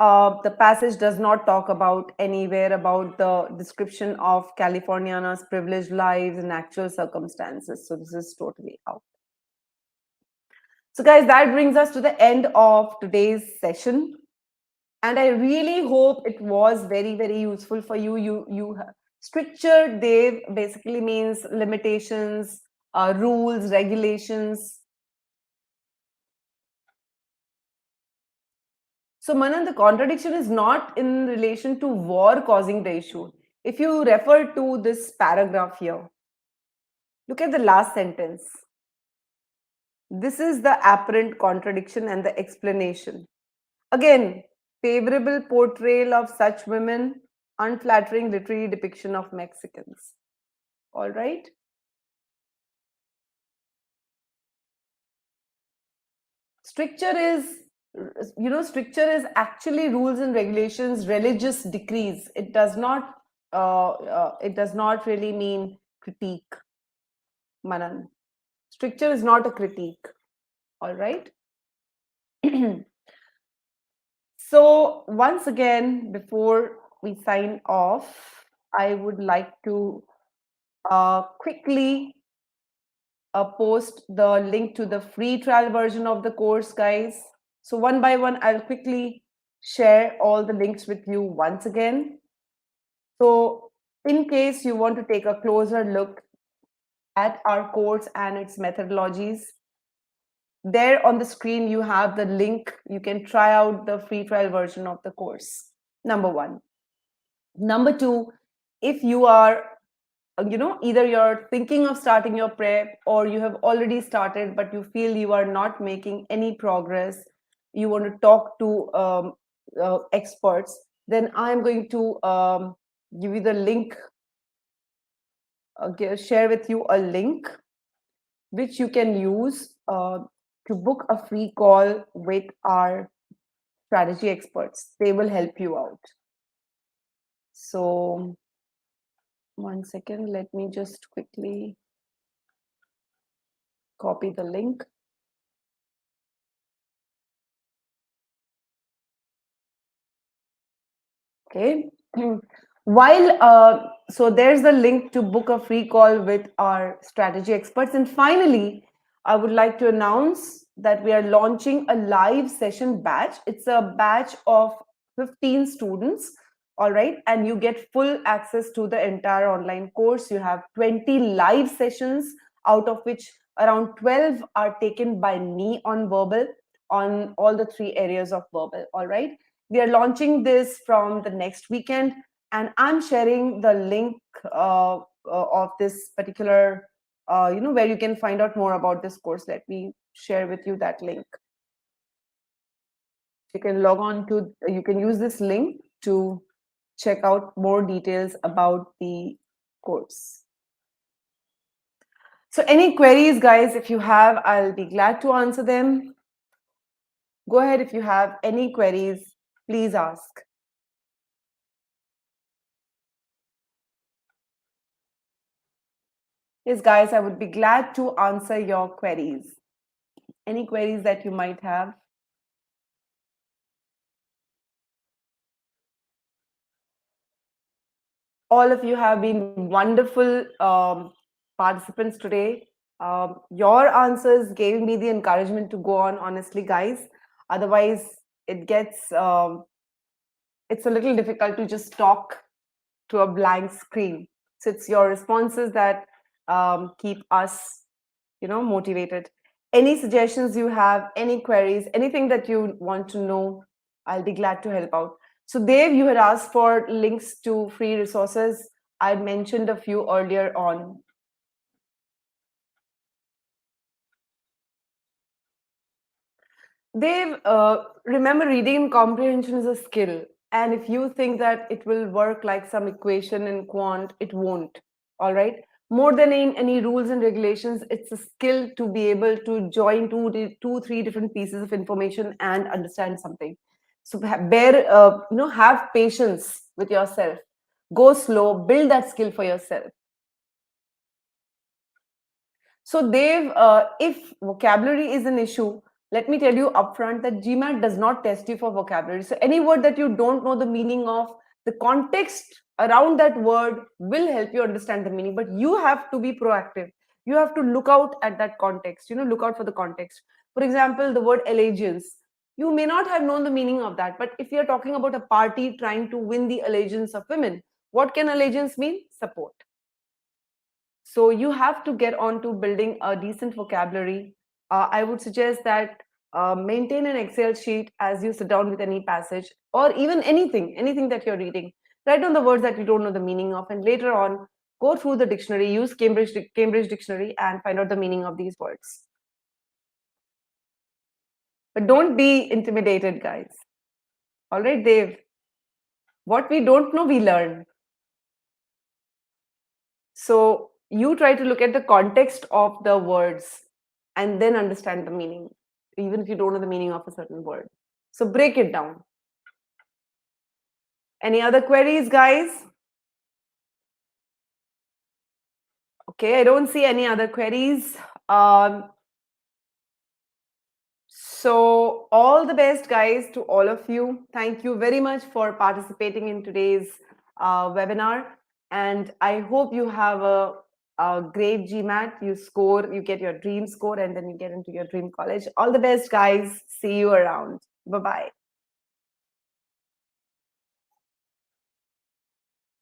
The passage does not talk about anywhere about the description of Californiana's privileged lives and actual circumstances. So this is totally out. So guys, that brings us to the end of today's session. And I really hope it was very, very useful for you. Stricture, Dave, basically means limitations, rules, regulations. So, Manan, the contradiction is not in relation to war causing the issue. If you refer to this paragraph here, look at the last sentence. This is the apparent contradiction and the explanation. Again, favorable portrayal of such women, unflattering literary depiction of Mexicans. All right. Stricture is, stricture is actually rules and regulations, religious decrees. It does not really mean critique, Manan. Stricture is not a critique. All right. So once again, before we sign off, I would like to quickly post the link to the free trial version of the course, guys. So one by one, I'll quickly share all the links with you once again. So in case you want to take a closer look at our course and its methodologies. There on the screen, you have the link. You can try out the free trial version of the course. Number one. Number two, if you are, either you're thinking of starting your prep or you have already started, but you feel you are not making any progress, you want to talk to experts, then I'm going to give you the link, share with you a link which you can use to book a free call with our strategy experts. They will help you out. So, one second, let me just quickly copy the link. Okay. While so there's the link to book a free call with our strategy experts. And finally, I would like to announce that we are launching a live session batch. It's a batch of 15 students. All right. And you get full access to the entire online course. You have 20 live sessions, out of which around 12 are taken by me on verbal, on all the three areas of verbal. All right. We are launching this from the next weekend, and I'm sharing the link of this particular, where you can find out more about this course. Let me share with you that link. You can log on to, you can use this link to check out more details about the course. So any queries, guys, if you have, I'll be glad to answer them. Go ahead if you have any queries, please ask. Yes, guys, I would be glad to answer your queries. Any queries that you might have. All of you have been wonderful participants today. Your answers gave me the encouragement to go on, honestly, guys. Otherwise, it gets, it's a little difficult to just talk to a blank screen. So it's your responses that keep us, motivated. Any suggestions you have, any queries, anything that you want to know, I'll be glad to help out. So Dave, you had asked for links to free resources. I mentioned a few earlier on. Dave, remember, reading and comprehension is a skill. And if you think that it will work like some equation in quant, it won't. All right. More than in any rules and regulations, it's a skill to be able to join two, three different pieces of information and understand something. So have patience with yourself. Go slow, build that skill for yourself. So, Dave, if vocabulary is an issue, let me tell you upfront that GMAT does not test you for vocabulary. So, any word that you don't know the meaning of, the context around that word will help you understand the meaning. But you have to be proactive. You have to look out at that context. Look out for the context. For example, the word allegiance. You may not have known the meaning of that, but if you're talking about a party trying to win the allegiance of women, what can allegiance mean? Support. So you have to get on to building a decent vocabulary. I would suggest that maintain an Excel sheet as you sit down with any passage or even anything that you're reading. Write down the words that you don't know the meaning of, and later on, go through the dictionary, use Cambridge Dictionary, and find out the meaning of these words. But don't be intimidated, guys. All right, Dave. What we don't know, we learn. So you try to look at the context of the words and then understand the meaning, even if you don't know the meaning of a certain word. So break it down. Any other queries, guys? Okay, I don't see any other queries. So all the best, guys, to all of you. Thank you very much for participating in today's webinar. And I hope you have a great GMAT. You score, you get your dream score, and then you get into your dream college. All the best, guys. See you around. Bye-bye.